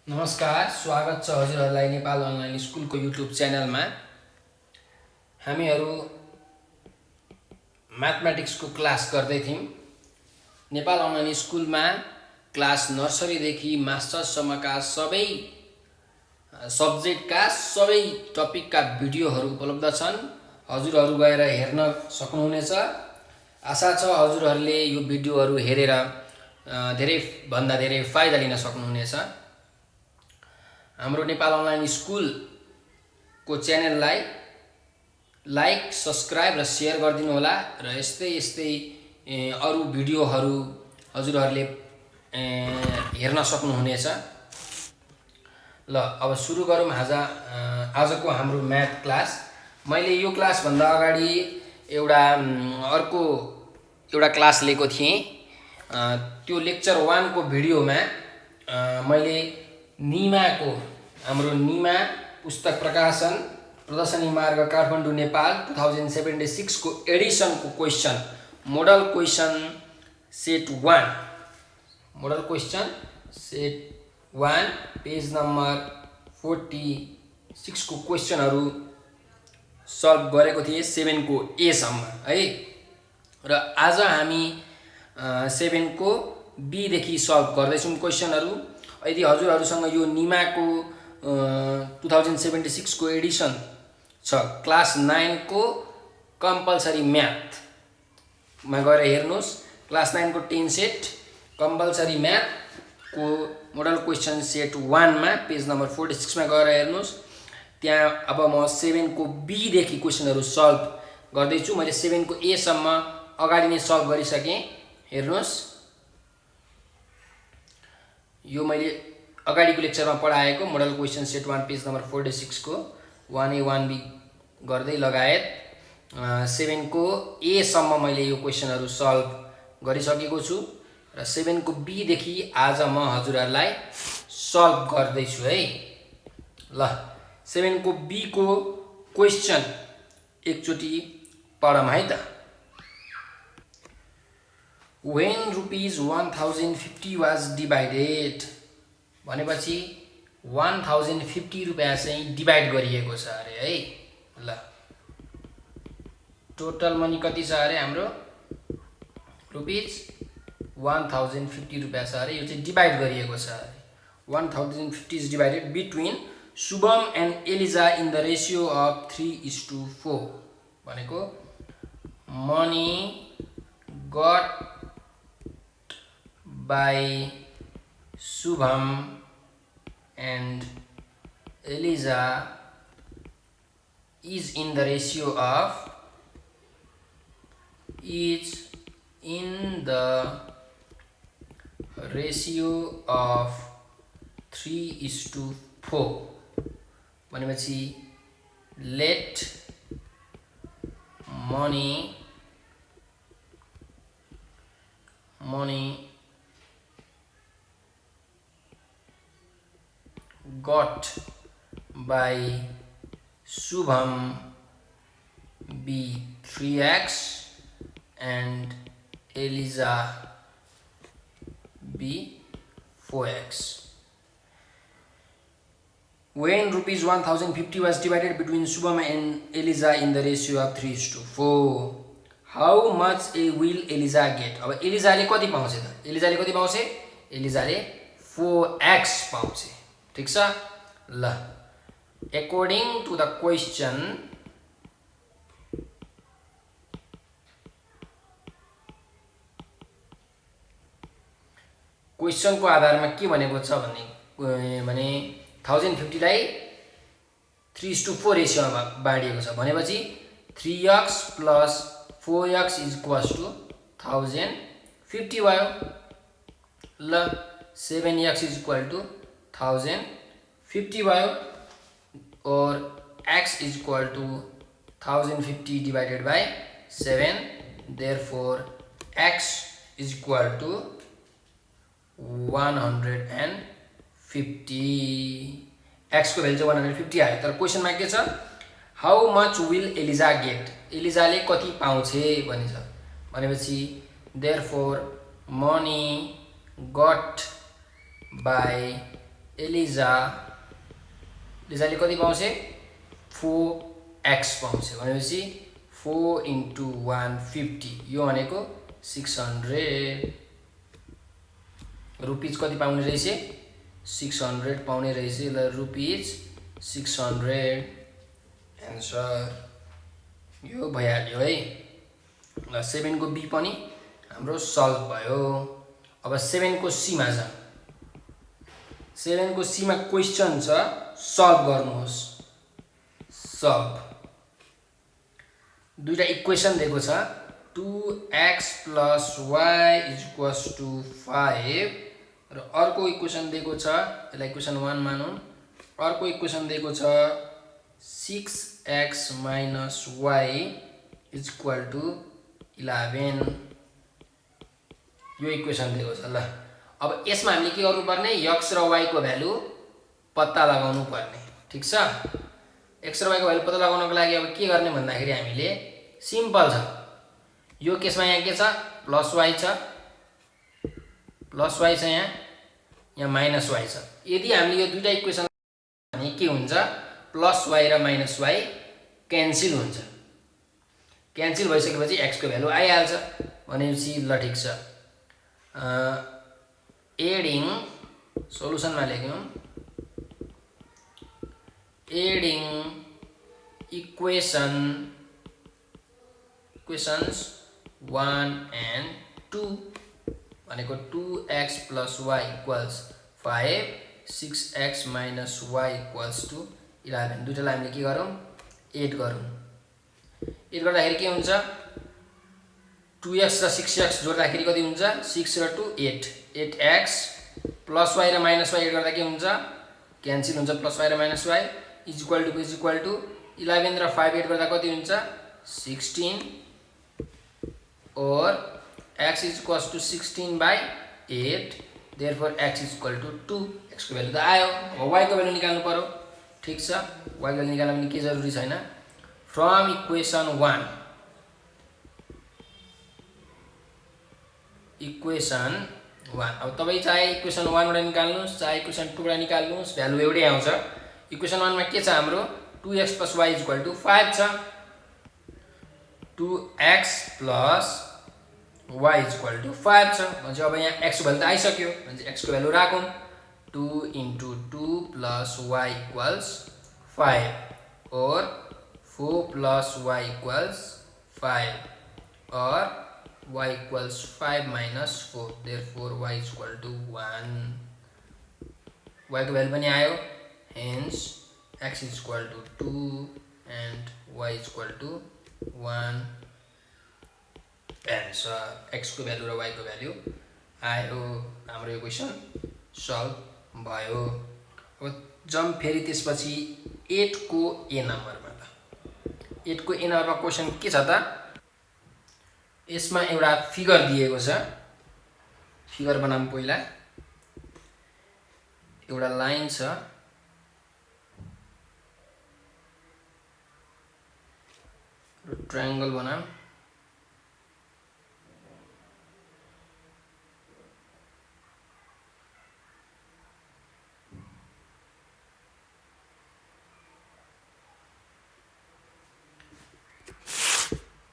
नमस्कार, स्वागत छ हजुरहरूलाई नेपाल अनलाइन स्कुलको युट्युब च्यानलमा। हामीहरू म्याथमेटिक्सको क्लास गर्दै थियौँ। नेपाल अनलाइन स्कुलमा क्लास नर्सरीदेखि मास्टर्ससम्मका सबै सब्जेक्टका सबै टपिकका भिडियोहरू उपलब्ध छन्। हजुरहरू गएर हेर्न सक्नुहुनेछ। आशा छ हजुरहरूले यो भिडियोहरू हेरेर धेरैभन्दा धेरै फाइदा लिन सक्नुहुनेछ। हाम्रो नेपाल अनलाइन स्कुलको च्यानललाई लाइक, सब्सक्राइब र सेयर गरिदिनु होला र यस्तै अरू भिडियोहरू हजुरहरूले हेर्न सक्नुहुनेछ। ल अब सुरु गरौँ आजको हाम्रो म्याथ क्लास। मैले यो क्लासभन्दा अगाडि अर्को एउटा क्लास लिएको थिएँ। त्यो लेक्चर 1 को भिडियोमा मैले हाम्रो निमा पुस्तक प्रकाशन प्रदर्शनी मार्ग काठमाडौँ नेपाल 2076 को एडिसनको question model question set 1 page number 46 को क्वेसनहरू सल्भ गरेको थिएँ 7 को ए सम्म है। र आज हामी 7 को बी देखि सल्भ गर्दैछौँ क्वेसनहरू। यदि हजुरहरूसँग यो निमाको 2076 को एडिसन छ, क्लास 9 को कम्पलसरी म्याथमा गएर हेर्नुहोस्। क्लास 9 को 10 set compulsory म्याथको model question set 1 मा पेज नम्बर 46 मा गएर हेर्नुहोस्। त्यहाँ अब म 7 को बी देखि क्वेसनहरू सल्भ गर्दैछु। मैले 7 को ए सम्म अगाडि नै सल्भ गरिसकेँ। हेर्नुहोस्, यो मैले अगाडिको लेक्चरमा पढाएको model question set 1 page number 46 को 1A 1B गर्दै लगायत 7 को ए सम्म मैले यो क्वेसनहरू सल्भ गरिसकेको छु र 7 को बी देखि आज म हजुरहरूलाई सल्भ गर्दैछु है। ल 7 को बी को क्वेसन एकचोटि पढौँ है त। When rupees 1050 was divided भनेपछि 1050 रुपियाँ चाहिँ डिभाइड गरिएको छ अरे है। ल टोटल मनी कति छ अरे हाम्रो रुपिस 1050 रुपियाँ छ अरे। यो चाहिँ डिभाइड गरिएको छ अरे। 1050 is divided between Shubham and Eliza in the ratio of 3:4 भनेको money got by Shubham and Eliza is in the ratio of 3:4 भनेपछि let money got by Shubham be 3x and Eliza be 4x. When rupees 1050 was divided between Shubham and Eliza in the ratio of 3:4, how much will Eliza get? अब एलिजाले कति पाउँछ त? एलिजाले 4x पाउँछ। ठीक छ। ल according to the question क्वेसनको आधारमा के भनेको छ भने 1050 लाई 3:4 रेसियोमा बाँडिएको छ भनेपछि 3x plus 4x is equals to 1050 भयो। ल 7x is equal to 1050 भयो और x is equal to 1050 divided by 7, therefore x is equal to 150। x को भ्यालु चाहिँ 150 आयो। तर क्वेसनमा के छ, how much will Eliza get? एलिजाले कति पाउँछ भनिन्छ भनेपछि therefore money got by लिजाले कति पाउँछ 4x पाउँछ भनेपछि 4 into 150 यो भनेको 600 रुपीज कति पाउने रहेछ 600 पाउने रहेछ ल रुपीज 600 एन्सर यो भइहाल्यो है ल 7 को बी पनि हाम्रो सल्भ भयो अब 7 को सी मा जाऊ 7 को सी मा क्वेशन छ सल्भ गर्नुहोस् सल्भ दुईटा इक्वेसन दिएको छ 2x + y = 5 र अर्को इक्वेसन दिएको छ यसलाई इक्वेसन 1 मानौं अर्को इक्वेसन दिएको छ 6x - y = 11 यो इक्वेसन दिएको छ ल अब यसमा हामीले के गर्नुपर्ने x र y को भ्यालु पत्ता लगाउनु पर्ने ठीक छ x र y को भ्यालु पत्ता लगाउनको लागि अब के गर्ने भन्दाखेरि हामीले सिम्पल छ यो केसमा यहाँ के छ प्लस y छ यहाँ माइनस y छ यदि हामीले यो दुईटा इक्वेसन भने के हुन्छ प्लस y र माइनस y क्यान्सल हुन्छ क्यान्सल भइसकेपछि x को भ्यालु आइहाल्छ भनेपछि ल ठीक छ एडिङ सोलुसनमा लेख्यौं एडिङ इक्वेशन्स 1 and 2 भनेको 2x + y = 5 6x - y = 11 दुईटालाई हामीले के गरौँ एड गरौँ एड गर्दाखेरि के हुन्छ 2x र 6x जोड्दाखेरि कति हुन्छ 6 र 2 8 8x प्लस y र माइनस y एड गर्दा के हुन्छ क्यान्सल हुन्छ प्लस y र माइनस y = 11 र 5 एड गर्दा कति हुन्छ 16 or x = 16/8 therefore x = 2 x को भ्यालु त आयो अब y को भ्यालु निकाल्नु पर्यो ठीक छ y को भ्यालु निकाल्न पनि के जरुरी छैन फ्रम इक्वेसन 1 अब तपाई चाहे इक्वेसन 1 बाट निकाल्नुस् चाहे इक्वेसन 2 बाट निकाल्नुस् भ्यालु एउटै आउँछ इक्वेसन 1 मा के छ हाम्रो 2x + y = 5 छ 2x + y = 5 छ भने अब यहाँ x को भ्यालु त आइसक्यो भने x को भ्यालु राखौं 2 * 2 + y = 5 or 4 + y = 5 or y = 5 - 4 therefore y = 1 y को भ्यालु पनि आयो hence x = 2 and y = 1 answer x को भ्यालु र y को भ्यालु आयो हाम्रो इक्वेसन सल्भ भयो अब जम्प फेरि त्यसपछि 8 को ए नम्बरमा त 8 को ए नम्बरमा क्वेशन के छ त यसमा एउटा फिगर दिएको छ फिगर बनाऊँ पहिला एउटा लाइन छ र ट्रायंगल बनाऊँ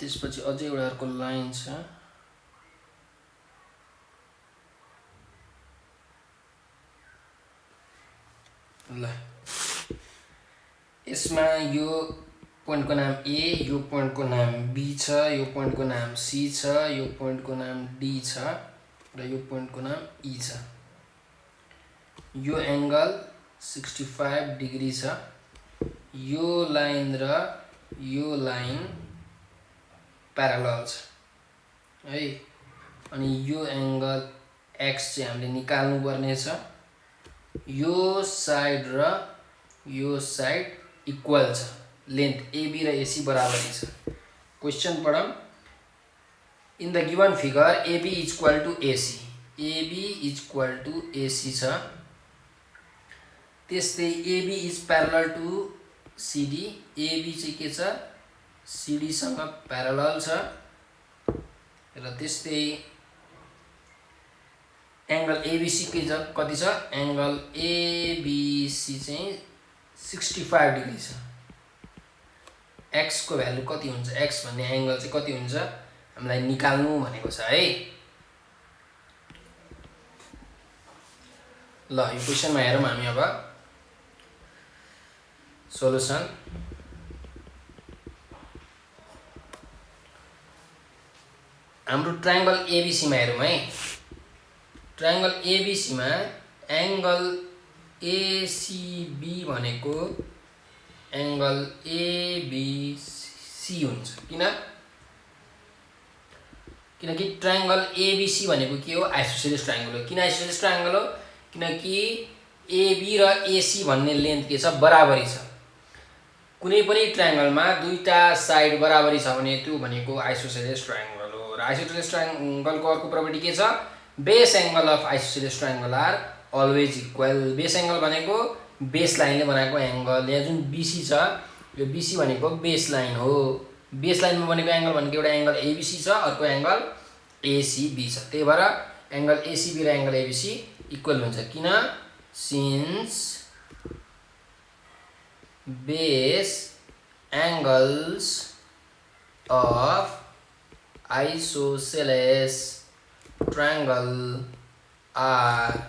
त्यसपछि अझै एउटा अर्को लाइन छ ल यसमा यो पोइन्टको नाम ए यो पोइन्टको नाम बी छ यो पोइन्टको नाम सी छ यो पोइन्टको नाम डी छ र यो पोइन्टको नाम ई छ यो एंगल 65 डिग्री छ यो लाइन र यो लाइन प्यारलल छ है अनि यो एंगल x चाहिँ हामीले निकाल्नु पर्ने छ यो साइड र यो साइड इक्वल छ लेन्थ AB र AC बराबरी छ क्वेशन पढौं in the given figure AB = AC छ त्यस्तै AB is parallel to CD AB चाहिँ के छ CD सँग प्यारलल छ र त्यस्तै एंगल एबीसी कति छ एंगल एबीसी चाहिँ 65 डिग्री छ x को भ्यालु कति हुन्छ x भन्ने एंगल चाहिँ कति हुन्छ हामीलाई निकाल्नु भनेको छ है ल यो क्वेशनमा हेरौँ हामी अब सोलुसन हाम्रो ट्रायंगल एबीसी मा हेरौँ है ट्रायंगल एबीसी मा एंगल एसीबी भनेको एंगल एबीसी हुन्छ किनकि ट्रायंगल एबीसी भनेको के हो आइसोसेलेस ट्रायंगल हो किन आइसोसेलेस ट्रायंगल हो किनकि एबी र एसी भन्ने लेन्थ के छ बराबरी छ कुनै पनि ट्रायंगलमा दुईटा साइड बराबरी छ भने त्यो भनेको आइसोसेलेस ट्रायंगल हो र आइसोसेलेस ट्रायंगलको अर्को प्रपर्टी के छ base angle of isosceles triangle are always equal base angle भनेको बेस लाइनले बनाएको एंगल यहाँ जुन बीसी छ यो बीसी भनेको बेस लाइन हो बेस लाइनमा बनेको एंगल भनेको एउटा एंगल एबीसी छ अर्को एंगल एसीबी छ त्यही भएर एंगल एसीबी र एंगल एबीसी इक्वल हुन्छ किन since base angles of isosceles triangle are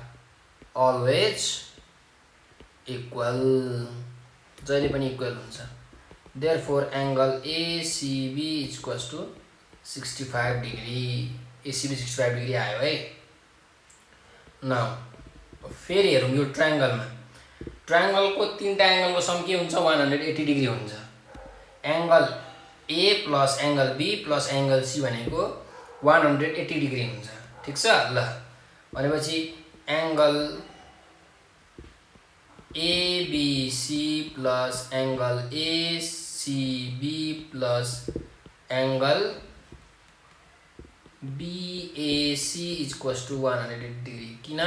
always equal जहिले पनि इक्वल हुन्छ therefore angle ACB is equals to 65 degree ACB 65 degree आयो है नाउ फेरि हेरौँ यो ट्रायंगलमा ट्रायंगलको तीनटा एंगलको सम के हुन्छ 180 डिग्री हुन्छ angle A plus angle B plus angle C भनेको 180 डिग्री हुन्छ ठीक छ ल भनेपछि angle ABC plus angle ACB plus angle BAC is equals to 180 degree किन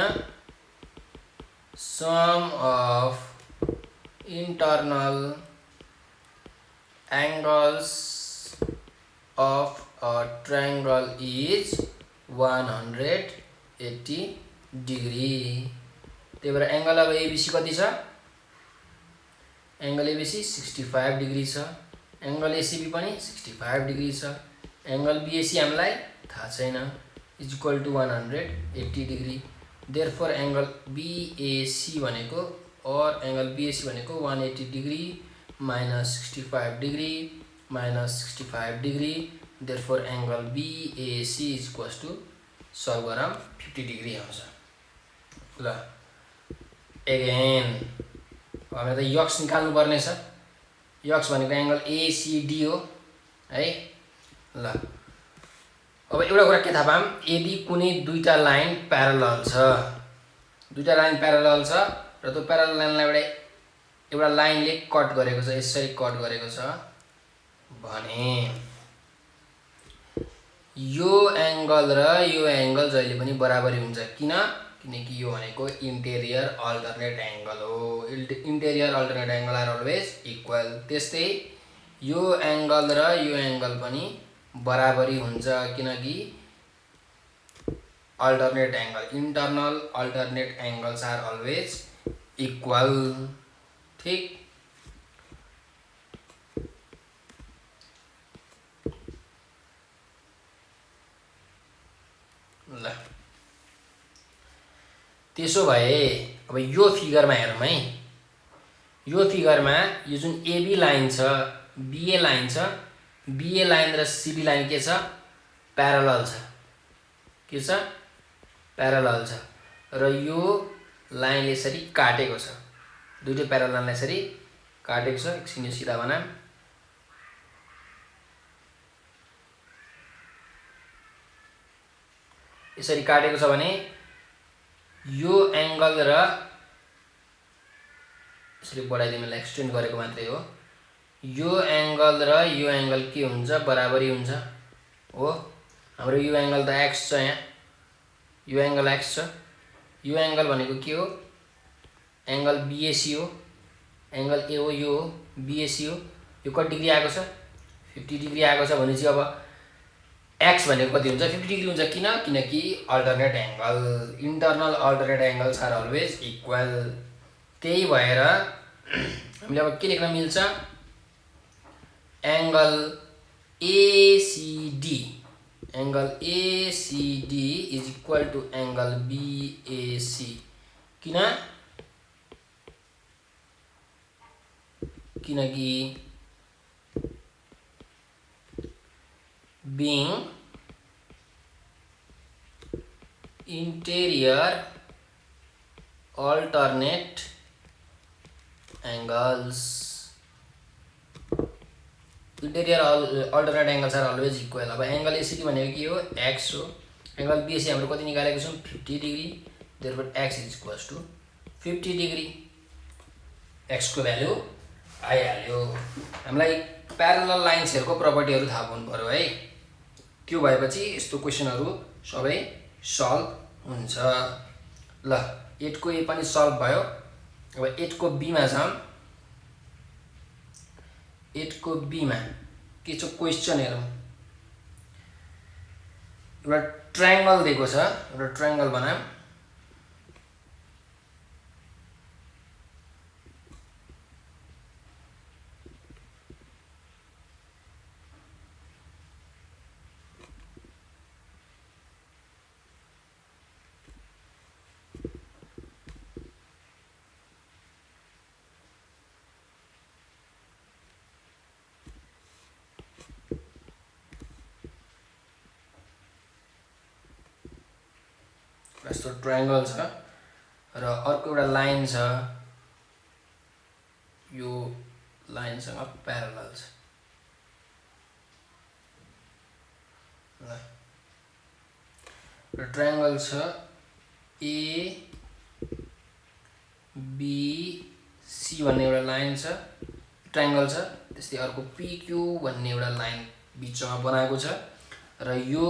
sum of internal angles of a triangle is 180 degree त्यही भएर एंगल अब एबीसी कति छ एंगल एबीसी 65 डिग्री छ एंगल एसीबी पनि 65 डिग्री छ एंगल बीएसी हामीलाई थाहा छैन is equal to 180 degree therefore angle BAC भनेको और angle BAC भनेको 180 degree minus 65 degree minus 65 degree therefore angle BAC is equals to solve गरौँ 50 डिग्री आउँछ ल again हामीलाई त यक्स निकाल्नु पर्ने छ यक्स भनेको एंगल ACD हो है ल अब एउटा कुरा के थाहा पाम यदि कुनै दुईटा लाइन प्यारलल छ दुईटा लाइन प्यारलल छ र त्यो प्यारलल लाइनलाई एउटा लाइनले कट गरेको छ यसरी कट गरेको छ भने यो एंगल र यो एंगल जहिले पनि बराबरी हुन्छ किनकि यो भनेको इंटेरियर अल्टरनेट एंगल हो interior alternate angle are always equal त्यस्तै यो एंगल र यो एंगल पनि बराबरी हुन्छ किनकि alternate angle internal alternate angles are always equal ठीक ल त्यसो भए अब यो फिगरमा हेरौँ है यो फिगरमा यो जुन एबी लाइन छ बीए लाइन छ बीए लाइन र सीबी लाइन के छ प्यारलल छ के छ प्यारलल छ र यो लाइनले यसरी काटेको छ दुईटै प्यारलल लाइनलाई यसरी काटेको छ एकछिन यो सिधा बनाम यसरी काटेको छ भने यो एंगल र यसरी बढाइदिए मैले एक्सटेन्ड गरेको मात्रै हो यो एंगल र यो एंगल के हुन्छ बराबरी हुन्छ हो हाम्रो यो एंगल त x छ यहाँ यो एंगल x छ यो एंगल भनेको के हो एंगल बीएसी हो एंगल ए हो यो बीएसी हो यो कति डिग्री आएको छ 50 डिग्री आएको छ भनेपछि अब एक्स भनेको कति हुन्छ 50 डिग्री हुन्छ किनकि alternate angle internal alternate angles are always equal. त्यही भएर हामीले अब के लेख्न मिल्छ angle ACD is equal to angle BAC किनकि being interior alternate angles are always equal। अब एंगल एसीडी भनेको के हो x हो। एंगल बीएसी हाम्रो कति निकालेको छौं 50 degree therefore x is equals to 50 degree. x को भ्यालु आइहाल्यो। हामीलाई प्यारलल लाइन्सहरुको प्रपर्टीहरु थाहा हुनु पर्यो है। त्यो भएपछि यस्तो क्वेशनहरु सबै सल्भ हुन्छ। ल 8 को ए पनि सल्भ भयो। अब 8 को बी मा जाम। 8 को बी मा के छ क्वेशन हेरौं। एउटा ट्रायंगल दिएको छ। एउटा ट्रायंगल बनाम। यस्तो ट्रायंगल छ र अर्को एउटा लाइन छ। यो लाइनसँग प्यारलल छ। ल ट्रायंगल छ ए बी सी भन्ने एउटा लाइन छ। ट्रायंगल छ। त्यस्तै अर्को पी क्यू भन्ने एउटा लाइन बीचमा बनाएको छ र यो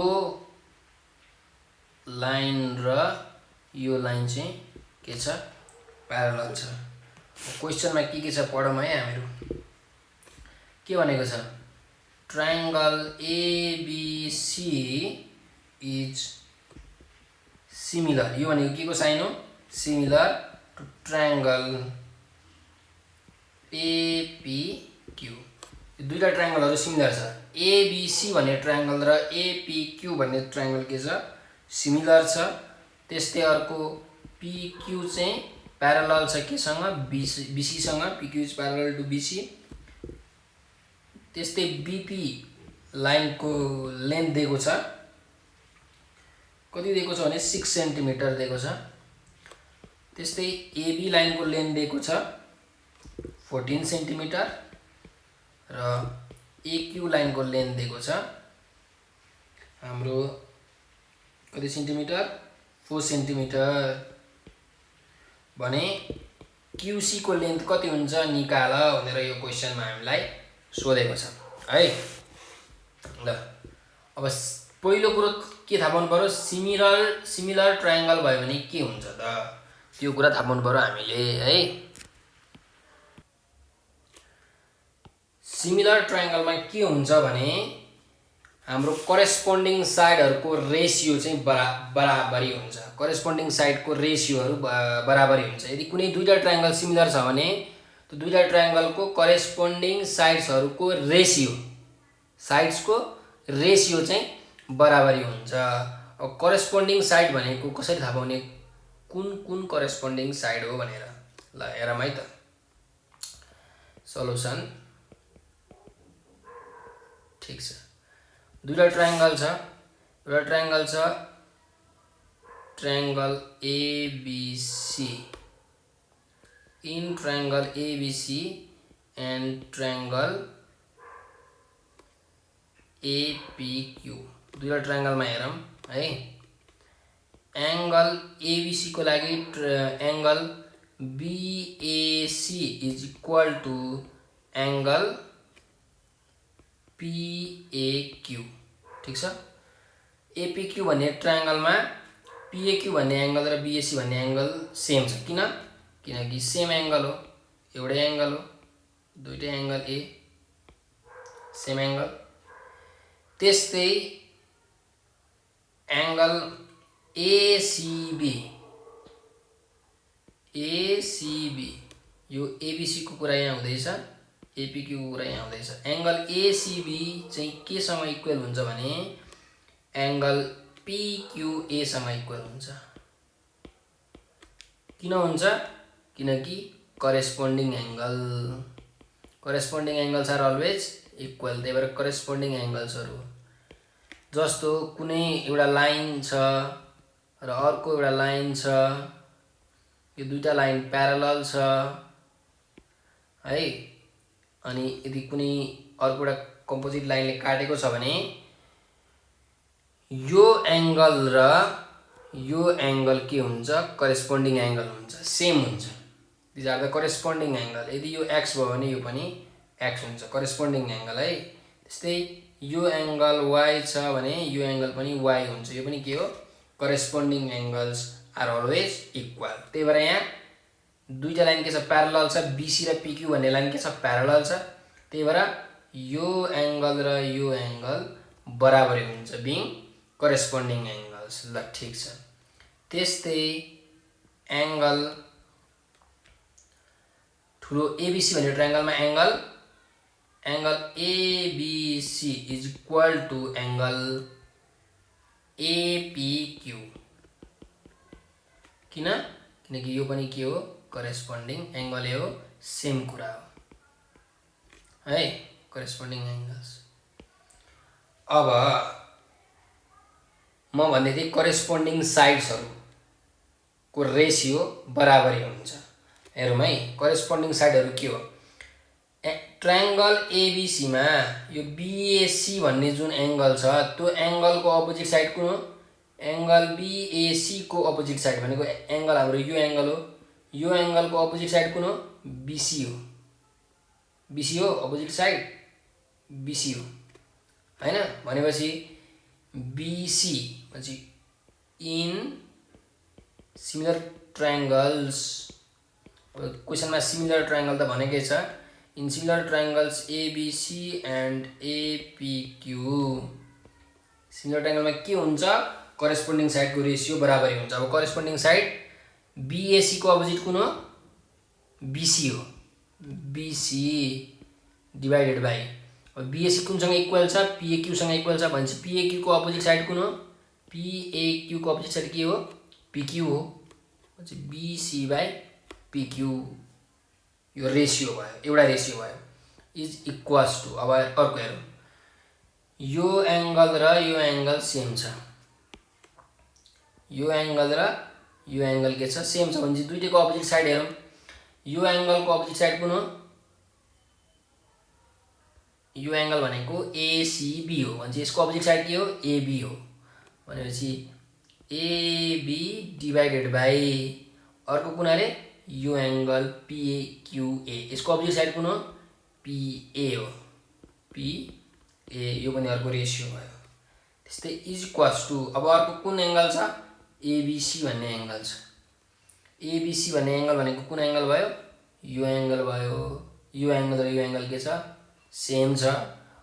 लाइन र यो लाइन चाहिँ के छ प्यारलल छ। क्वेशनमा के छ पढौँ है हामीहरु। के भनेको छ ट्रायंगल एबीसी इज सिमिलर। यो भनेको के को साइन हो सिमिलर टु ट्रायंगल एपीक्यू। यो दुईटा ट्रायंगलहरु सिमिलर छ। एबीसी भन्ने ट्रायंगल र एपीक्यू भन्ने ट्रायंगल के छ सिमिलर छ। त्यस्तै अर्को पीक्यू चाहिँ प्यारलल छ केसँग बीसी सँग। PQ is parallel to BC. त्यस्तै बीपी लाइन को लेन्थ दिएको छ। कति दिएको छ भने 6 सेन्टिमिटर दिएको छ। त्यस्तै एबी लाइन को लेन्थ दिएको छ 14 सेन्टिमिटर र एक्यू लाइन को लेन्थ दिएको छ हाम्रो कति सेन्टिमिटर 4 सेन्टिमिटर भने क्यूसी को लेन्थ कति हुन्छ निकाल भनेर यो क्वेशनमा हामीलाई सोधेको छ है। ल अब पहिलो कुरो के थाहा पाउनु पर्यो सिमिलर ट्रायंगल भयो भने के हुन्छ त त्यो कुरा थाहा पाउनु पर्यो हामीले है। सिमिलर ट्रायंगलमा के हुन्छ भने हाम्रो करेस्पोन्डिङ साइडहरुको रेशियो चाहिँ बराबरी हुन्छ। करेस्पोन्डिङ साइडको रेशियोहरु बराबरी हुन्छ। यदि कुनै दुईटा ट्रायंगल सिमिलर छ भने त्यो दुईटा ट्रायंगलको करेस्पोन्डिङ साइड्सहरुको रेशियो चाहिँ बराबरी हुन्छ। अब करेस्पोन्डिङ साइड भनेको कसरी थाहा पाउने कुन करेस्पोन्डिङ साइड हो भनेर। ल हेरौँ है त सल्युसन। ठीक छ। दुईटा ट्रायंगल छ। एउटा ट्रायंगल छ triangle ABC. In triangle ABC and triangle APQ दुईटा ट्रायंगलमा हेरौँ है। एंगल एबीसी को लागि angle BAC is equal to angle PAQ. ठीक छ। एपीक्यू भन्ने ट्रायंगलमा पीएक्यू भन्ने एंगल र बीएसी भन्ने एंगल सेम छ। किनकि सेम एंगल हो। एउटै एंगल हो। दुईटै एंगल ए सेम एंगल। त्यस्तै एंगल एसीबी यो एबीसी को कुरा यहाँ हुँदैछ, एपीक्यू को कुरा यहाँ हुँदैछ। एंगल एसीबी चाहिँ केसँग इक्वल हुन्छ भने एंगल पीक्यूए सँग इक्वल हुन्छ। किन हुन्छ? किनकि corresponding angles are always equal. त्यही भएर करेस्पोन्डिङ एंगल्सहरु जस्तो कुनै एउटा लाइन छ र अर्को एउटा लाइन छ, यो दुईटा लाइन प्यारलल छ है, अनि यदि कुनै अर्को एउटा कम्पोजिट लाइनले काटेको छ भने यो एंगल र यो एंगल के हुन्छ? करेस्पोन्डिङ एंगल हुन्छ, सेम हुन्छ। These are the corresponding angle. यदि यो x भयो भने यो पनि x हुन्छ, करेस्पोन्डिङ एंगल है। त्यस्तै यो एंगल y छ भने यो एंगल पनि y हुन्छ, यो पनि के हो? Corresponding angles are always equal. त्यही भएर यहाँ दुईटा लाइन के छ? प्यारलल छ। बीसी र पीक्यू भन्ने लाइन के छ? प्यारलल छ। त्यही भएर यो एंगल र यो एंगल बराबरै हुन्छ, बिङ करेस्पोन्डिङ एंगल्स। ल ठीक छ। त्यस्तै एंगल ठुलो एबीसी भन्ने ट्रायंगलमा angle ABC is equal to angle APQ. किनकि यो पनि के हो? करेस्पोन्डिङ एंगल हो, सेम कुरा हो है, करेस्पोन्डिङ एंगल्स। अब म भन्दै थिएँ करेस्पोन्डिङ साइड्सहरुको रेशियो बराबरै हुन्छ। हेरौँ है, करेस्पोन्डिङ साइडहरु के हो? ट्रायंगल एबीसी मा यो बीएसी भन्ने जुन एंगल छ त्यो एंगलको अपोजिट साइड कुन हो? एंगल बीएसी को अपोजिट साइड भनेको एंगल हाम्रो यो एंगल हो, यो एंगल को अपोजिट साइड कुन हो? बीसी हो। बीसी हो अपोजिट साइड, बीसी हो हैन? भनेपछि बीसी पछि इन सिमिलर ट्रायंगल्स, क्वेशनमा सिमिलर ट्रायंगल त भनेकै छ। In similar triangles ABC and APQ, similar ट्रायंगलमा के हुन्छ? करेस्पोन्डिङ साइडको रेशियो बराबरै हुन्छ। अब करेस्पोन्डिङ साइड बीएसी को अपोजिट कुन हो? बीसी हो, बीसी डिवाइडेड बाई, अब बीएसी कुनसँग इक्वल छ? पीएक्यू सँग इक्वल छ भनेपछि पीएक्यू को अपोजिट साइड कुन हो? पीएक्यू को अपोजिट साइड के हो? पीक्यू हो। भनेपछि बीसी बाई पीक्यू यो रेशियो भयो, एउटा रेशियो भयो, इज इक्वल्स टु। अब अर्को हेरौँ, यो एंगल र यो एंगल सेम छ, यो एंगल र यो एंगल के छ? सेम छ भने दुईटैको अपोजिट साइड हेरौँ। यो एंगल को अपोजिट साइड कुन हो? यो एंगल भनेको एसीबी हो भने यसको अपोजिट साइड के हो? एबी हो। भनेपछि एबी डिवाइडेड बाई अर्को कुन अरे? यो एंगल पीक्यूए, यसको अपोजिट साइड कुन हो? पीए हो, पीए, यो पनि अर्को रेशियो भयो। त्यस्तै इज इक्वल्स टु, अब अर्को कुन एंगल छ? एबीसी भन्ने एंगल छ। एबीसी भन्ने एंगल भनेको कुन एंगल भयो? यो एंगल भयो। यो एंगल र यो एंगल के छ? सेम छ।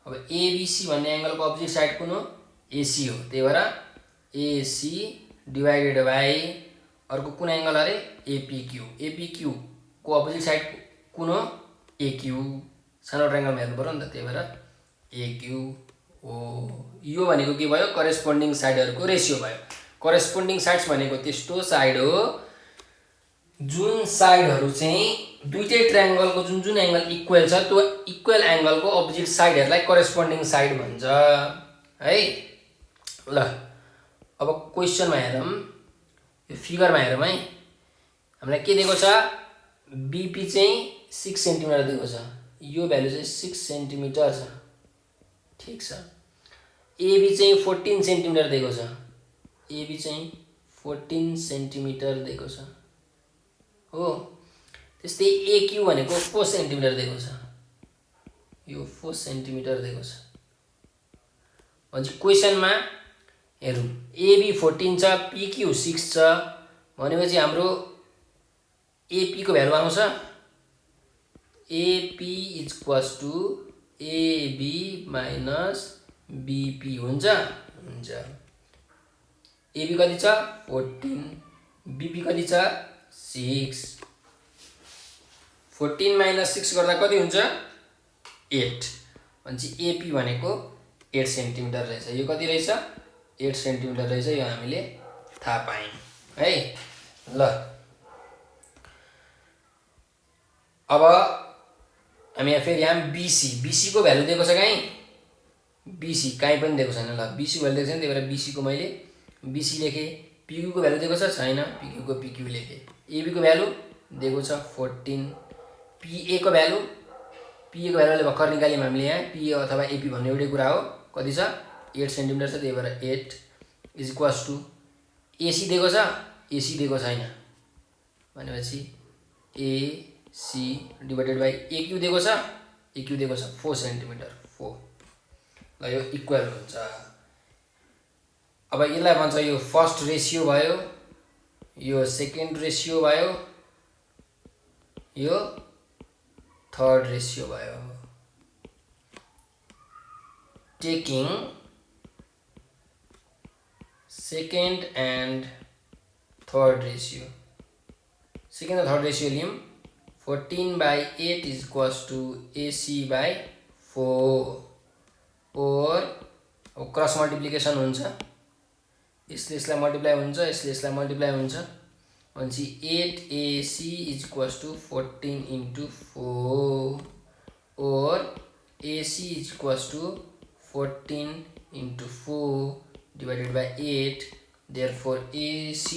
अब एबीसी भन्ने एंगल को अपोजिट साइड कुन हो? एसी हो। त्यही भएर एसी डिवाइडेड बाई अर्को कुन एंगल अरे? एपीक्यू। एपीक्यू को अपोजिट साइड कुन हो? एक्यू। सानो ट्रायंगलमा हेर्नु पर्यो नि त, त्यही भएर एक्यू हो। यो भनेको के भयो? करेस्पोन्डिङ साइडहरुको रेशियो भयो। करेस्पोन्डिङ साइड्स भनेको त्यस्तो साइड हो जुन साइडहरु चाहिँ दुईटै ट्रायंगलको जुन एंगल इक्वल छ त्यो इक्वल एंगलको अपोजिट साइडहरुलाई करेस्पोन्डिङ साइड भन्छ है। ल अब क्वेशनमा हेरौँ, यो फिगरमा हेरौँ है। हामीलाई के दिएको छ? बीपी चाहिँ 6 सेन्टिमिटर दिएको छ, यो भ्यालु चाहिँ 6 सेन्टिमिटर छ, ठीक छ। एबी चाहिँ 14 सेन्टिमिटर दिएको छ, एबी चाहिँ 14 सेन्टिमिटर दिएको छ हो। त्यस्तै एक्यू भनेको 4 सेन्टिमिटर दिएको छ, यो 4 सेन्टिमिटर दिएको छ। भनेपछि क्वेशनमा हेरौँ, एबी 14 छ, पीक्यू 6 छ भनेपछि हाम्रो एपी को भ्यालु आउँछ AP is equals to AB minus BP हुन्छ। एबी कति छ 14, बीपी कति छ 6। 14 - 6 गर्दा कति हुन्छ 8। भनेपछि एपी भनेको 8 सेन्टिमिटर रहेछ। यो कति रहेछ 8 सेन्टिमिटर रहेछ। यो हामीले थाहा पायौँ है। ल अब हामी फेरि यहाँ बीसी को भ्यालु दिएको छ कहीँ, बीसी कहीँ पनि दिएको छैन। ल बीसी को भ्यालु दिएको छैन, त्यही भएर बीसी को मैले बीसी लेखेँ। पिक्यू को भ्यालु दिएको छ छैन, पिक्यू को पिक्यू लेखेँ। एबी को भ्यालु दिएको छ 14। पिए को भ्यालु अहिले भर्खर निकाल्यौँ हामीले। यहाँ पिए अथवा एपी भन्ने एउटै कुरा हो। कति छ 8 सेन्टिमिटर छ, त्यही भएर 8 इज इक्वल्स टु एसी दिएको छ, एसी दिएको छैन भनेपछि एसी डिभाइडेड बाई एक्यू दिएको छ, एक्यू दिएको छ 4 सेन्टिमिटर 4। ल यो इक्वल हुन्छ। अब यसलाई भन्छ यो फर्स्ट रेसियो भयो, यो सेकेन्ड रेसियो भयो, यो थर्ड रेसियो भयो। Taking second and third ratio, second र थर्ड रेसियो लियौँ। 14/8 इज इक्वल्स टु AC/4 और अब क्रस मल्टिप्लिकेसन हुन्छ, यसले यसलाई मल्टिप्लाई हुन्छ, यसले यसलाई मल्टिप्लाई हुन्छ। भनेपछि 8AC इज इक्वल्स टु 14 × 4 और AC is equals to 14 × 4 divided by 8। Therefore AC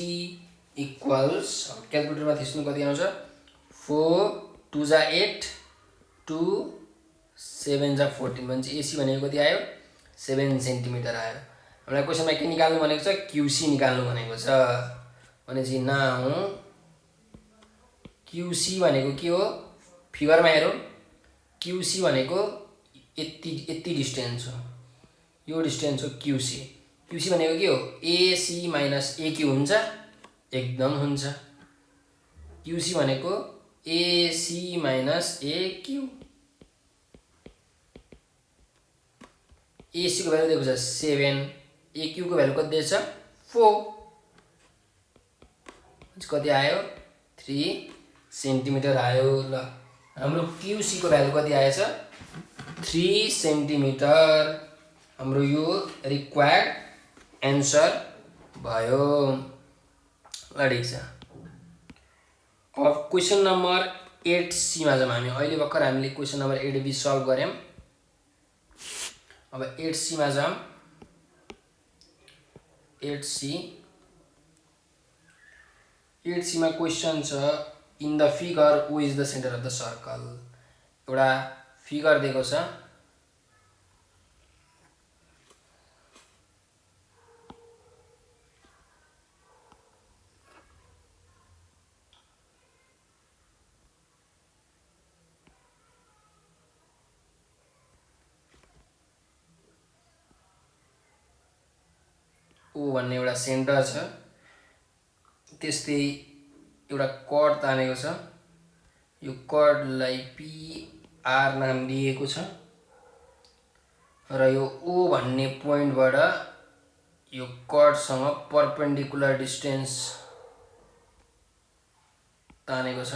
equals, क्यालकुलेटरमा थिच्नु कति आउँछ 4 2 जा 8 2 7 जा 14। भनेपछि AC भनेको कति आयो 7 सेन्टिमिटर आयो। हामीलाई क्वेसनमा के निकाल्नु भनेको छ क्युसी निकाल्नु भनेको छ। भनेपछि नाउ क्युसी भनेको के हो, फिगरमा हेरौँ। क्युसी भनेको यति डिस्टेन्स हो, यो डिस्टेन्स हो क्युसी। क्युसी भनेको के हो AC - AQ हुन्छ, एकदम हुन्छ। क्युसी भनेको AC - AQ। AC को भ्यालु दिएको छ 7, AQ को भ्यालु कति दिएछ 4। कति आयो 3 सेन्टिमिटर आयो। ल हाम्रो क्युसी को भ्यालु कति आएछ 3 सेन्टिमिटर। हाम्रो यो रिक्वायर्ड एन्सर भयो। ल ठिक छ। अब क्वेसन नम्बर 8C मा जाउँ हामी। अहिले भर्खर हामीले क्वेसन नम्बर 8B सल्भ गऱ्यौँ। अब 8C मा जाउँ। 8C मा क्वेसन छ in the figure O is the centre of the circle. एउटा फिगर दिएको छ, ओ भन्ने एउटा सेन्टर छ, त्यस्तै एउटा कर्ड तानेको छ। यो कर्डलाई PR नाम दिएको छ र यो O भन्ने पोइन्टबाट यो कर्डसँग परपेन्डिकुलर डिस्टेन्स तानेको छ।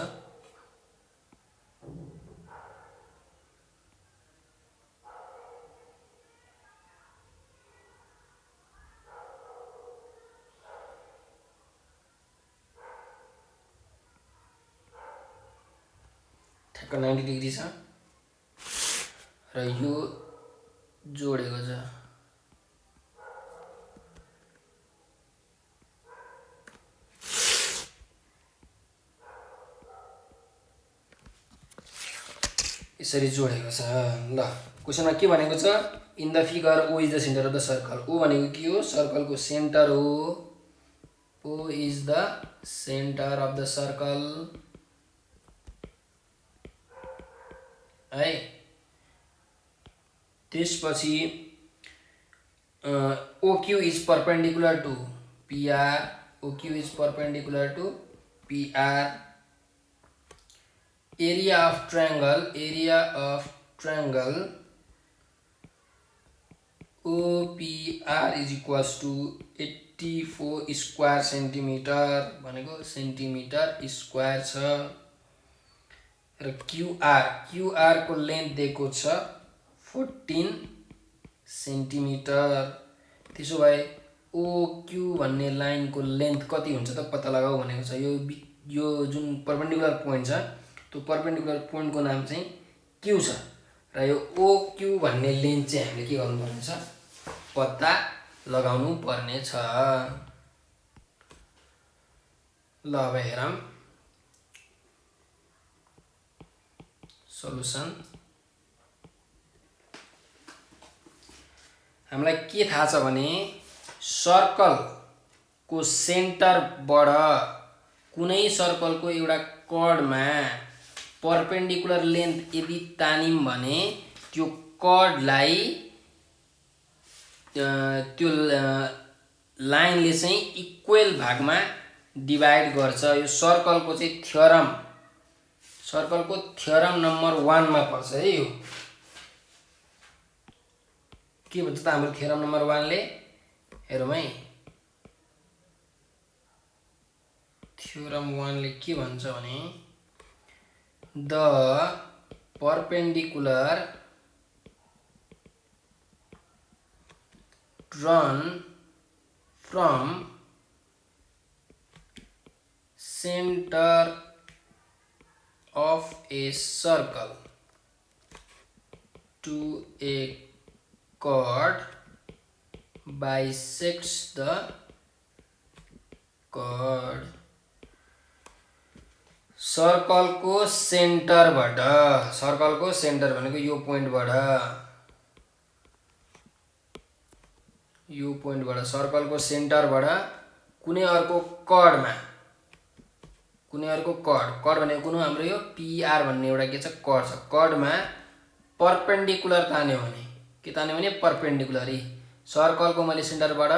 ठ्याक्क 90 डिग्री छ र यो जोडेको छ। यसरी जोडेको छ। ल क्वेसनमा के भनेको छ in the figure O is the centre of the circle. O भनेको के हो सर्कलको सेन्टर हो। O is the centre of the circle है। त्यसपछि OQ is perpendicular to PR। OQ is perpendicular to PR। area of triangle OPR is equals to 80 54 square centimetre भनेको centimetre square छ र क्युआर को लेन्थ दिएको छ 14 centimetre. त्यसो भए ओक्यू भन्ने लाइनको लेन्थ कति हुन्छ त पत्ता लगाऊ भनेको छ। यो जुन परपेन्डिकुलर पोइन्ट छ त्यो परपेन्डिकुलर पोइन्टको नाम चाहिँ क्यू छ र यो ओक्यू भन्ने लेन्थ चाहिँ हामीले के गर्नुपर्ने छ पत्ता लगाउनु पर्ने छ। ल अब हेरौँ सल्युसन। हामीलाई के थाहा छ भने सर्कलको सेन्टरबाट कुनै सर्कलको एउटा कर्डमा परपेन्डिकुलर लेन्थ यदि तानिम भने त्यो कर्डलाई त्यो लाइनले चाहिँ इक्वल भागमा डिभाइड गर्छ। यो सर्कलको चाहिँ थ्योरम नम्बर 1 मा पर्छ है। यो के भन्छ त हाम्रो थ्योरम नम्बर 1 ले हेरौँ है। थ्योरम 1 ले के भन्छ भने the perpendicular run from center of a circle to a chord bisects the chord। सर्कलको सेन्टरबाट भनेको यो पोइन्टबाट सर्कलको सेन्टरबाट कुनै अर्को कर्डमा कर्ड भनेको कुन हाम्रो यो पीआर भन्ने एउटा के छ कर्ड छ। कर्डमा परपेन्डिकुलर तान्यो भने के तान्यो भने परपेन्डिकुलरी सर्कलको मैले सेन्टरबाट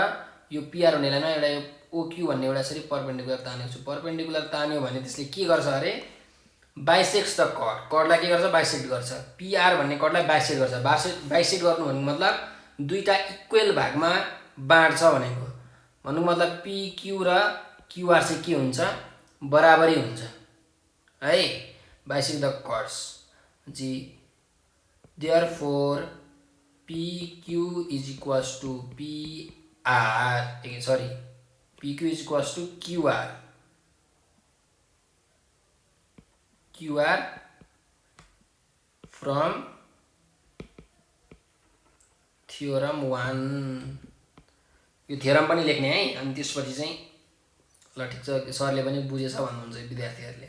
यो पीआर भन्ने लाइनमा एउटा यो ओक्यू भन्ने एउटा यसरी परपेन्डिकुलर तानेको छु। परपेन्डिकुलर तान्यो भने त्यसले के गर्छ अरे बाइसेक्ट्स द कर्डलाई के गर्छ बाइसेक्ट गर्छ। पीआर भन्ने कर्डलाई बाइसेक्ट गर्छ। बाइसेक्ट गर्नु भन्नु मतलब दुईटा इक्वल भागमा बाँड्छ भनेको। भन्नु मतलब पीक्यू र क्युआर चाहिँ के हुन्छ बराबरी हुन्छ है। बाइसेक्ट द कर्ड्स जी therefore PQ is equals to PR PQ is equals to QR from theorem 1। यो थ्योरम पनि लेख्ने है अनि त्यसपछि चाहिँ ल ठिक छ सरले पनि बुझेछ भन्नुहुन्छ विद्यार्थीहरूले।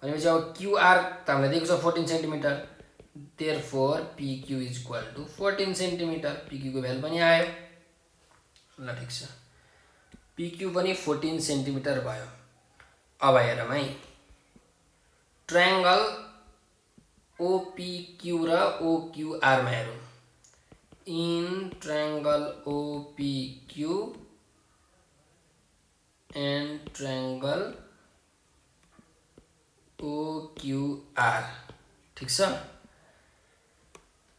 भनेपछि अब क्युआर त हामीलाई दिएको छ 14 centimetre therefore PQ is equal to 14 centimetre. PQ को भ्यालु पनि आयो। ल ठिक छ PQ पनि 14 सेन्टिमिटर भयो। अब हेरौँ है ट्रायंगल OPQ र OQR मा हेरौँ। In triangle OPQ and triangle OQR ठिक छ।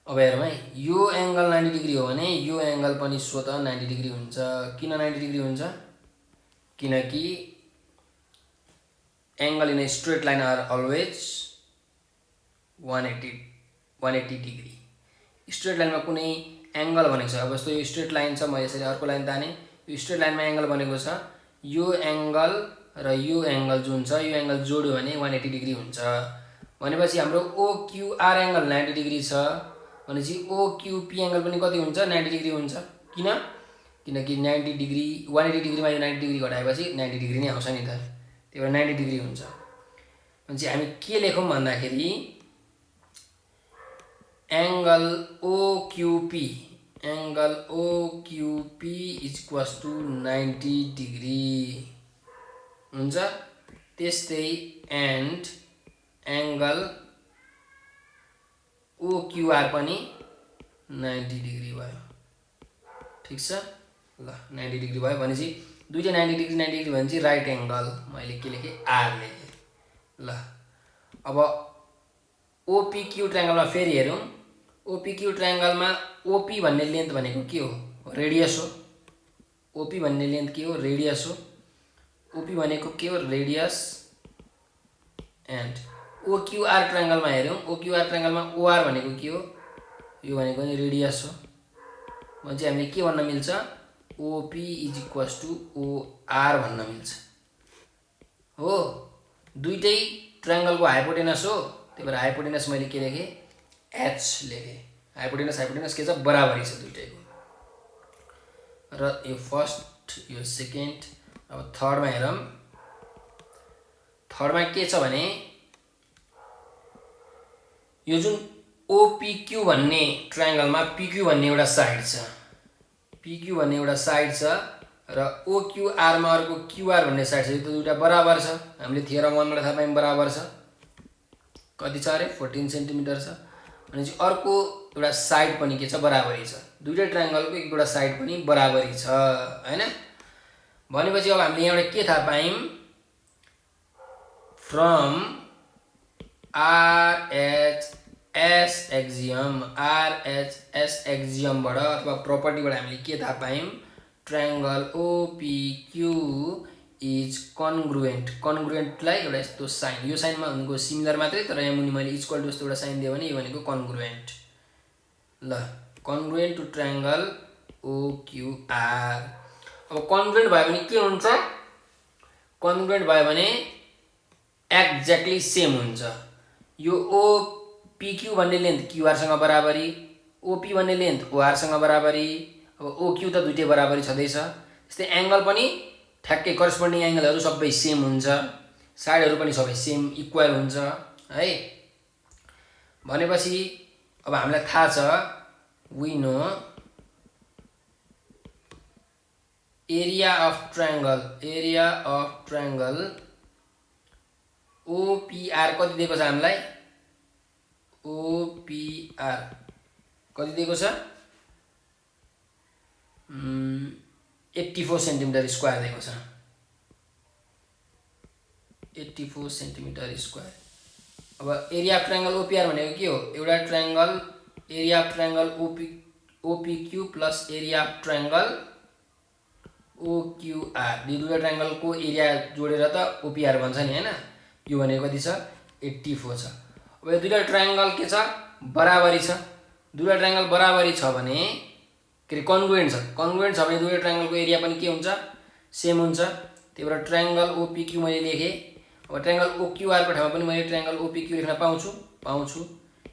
अब हेरौँ है यो एंगल 90 डिग्री हो भने यो एंगल पनि स्वतः 90 डिग्री हुन्छ। किन 90 डिग्री हुन्छ किनकि angle in a straight line are always 180 degree. Straight लाइनमा कुनै एंगल भनेको छ। अब जस्तो यो स्ट्रेट लाइन छ मैले यसरी अर्को लाइन ताने यो स्ट्रेट लाइनमा एंगल बनेको छ। यो एंगल र यो एंगल जुन छ यो एंगल जोड्यो भने 180 डिग्री हुन्छ। भनेपछि हाम्रो OQR एंगल 90 डिग्री छ भनेपछि OQP एंगल पनि कति हुन्छ 90 डिग्री हुन्छ। किनकि 90 डिग्री 180 डिग्रीमा यो 90 डिग्री घटाएपछि 90 डिग्री नै आउँछ नि त। त्यही भएर 90 डिग्री हुन्छ। भनेपछि हामी के लेखौँ भन्दाखेरि angle OQP is equals to 90 degree हुन्छ। त्यस्तै एन्ड एंगल OQR पनि 90 डिग्री भयो। ठिक छ ल 90 डिग्री भयो भनेपछि दुईटा 90 डिग्री भनेपछि राइट एंगल मैले के लेखेँ आर लेखेँ। ल अब OPQ ट्रायंगलमा फेरि हेरौँ। OPQ ट्रायंगलमा OP भन्ने लेन्थ भनेको के हो रेडियस हो। ओपी भन्ने लेन्थ के हो रेडियस हो ओपी भनेको के हो रेडियस एन्ड ओक्युआर ट्रायंगलमा हेर्यौं ओक्युआर ट्रायंगलमा ओआर भनेको के हो यो भनेको नि रेडियस हो भने चाहिँ हामीले के भन्न मिल्छ OP is equals to OR भन्न मिल्छ हो दुईटै ट्रायंगलको हाइपोटेनस हो त्यही भएर हाइपोटेनस मैले के लेखेँ एच लेखेँ हाइपोटेनस के छ बराबरी छ दुईटैको र यो फर्स्ट यो सेकेन्ड अब थर्डमा हेरौँ थर्डमा के छ भने यो जुन ओपीक्यू भन्ने ट्रायंगलमा पीक्यू भन्ने एउटा साइड छ पीक्यू भन्ने एउटा साइड छ र ओक्युआर मा अर्को क्युआर भन्ने साइड छ यो त दुईटा बराबर छ हामीले थियरम 1 बाट थाहा पायौं बराबर छ कति छ अरे 14 सेन्टिमिटर छ भनेपछि अर्को एउटा साइड पनि के छ बराबरी छ दुईटै ट्रायंगलको एउटा साइड पनि बराबरी छ हैन भनेपछि अब हामीले यहाँबाट के थाहा पायौं फ्रम RHS एक्जियम बाट अथवा प्रपर्टीबाट हामीले के थाहा पायौं ट्रायंगल OPQ इज कन्ग्रुएन्टलाई एउटा यस्तो साइन यो साइनमा हुनुको सिमिलर मात्रै तर यहाँ मुनि मैले इक्वल टु जस्तो एउटा साइन दिए भने यो भनेको कन्ग्रुएन्ट ल कन्ग्रुएन्ट टु ट्रायंगल OQR अब कन्ग्रुएन्ट भयो भने के हुन्छ कन्ग्रुएन्ट भयो भने एक्ज्याक्टली सेम हुन्छ यो OPQ भन्ने लेन्थ QR सँग बराबरी OP भन्ने लेन्थ OR सँग बराबरी अब OQ त दुईटै बराबरी छँदैछ त्यस्तै एंगल पनि ठ्याक्कै करस्पोन्डिङ एंगलहरु सबै सेम हुन्छ साइडहरु पनि सबै सेम इक्वल हुन्छ है भनेपछि अब हामीलाई थाहा छ we know area of triangle OPR कति दिएको छ हामीलाई OPR कति दिएको छ 84 सेन्टिमिटर स्क्वायर दिएको छ 84 सेन्टिमिटर स्क्वायर अब एरिया अफ ट्रायंगल OPR भनेको के हो एउटा triangle area of triangle OPQ plus area of triangle OQR यो दुईटा ट्रायंगलको एरिया जोडेर त OPR भन्छ नि हैन यो भनेको कति छ 84 छ अब यो दुईटा ट्रायंगल के छ बराबरी छ दुईटा ट्रायंगल बराबरी छ भने के कन्ग्रुएन्ट छ भने दुईटा ट्रायंगलको एरिया पनि के हुन्छ सेम हुन्छ त्यही भएर ट्रायंगल OPQ मैले लेखे अब ट्रायंगल OQR को ठाउँमा पनि मैले ट्रायंगल OPQ लेख्न पाउँछु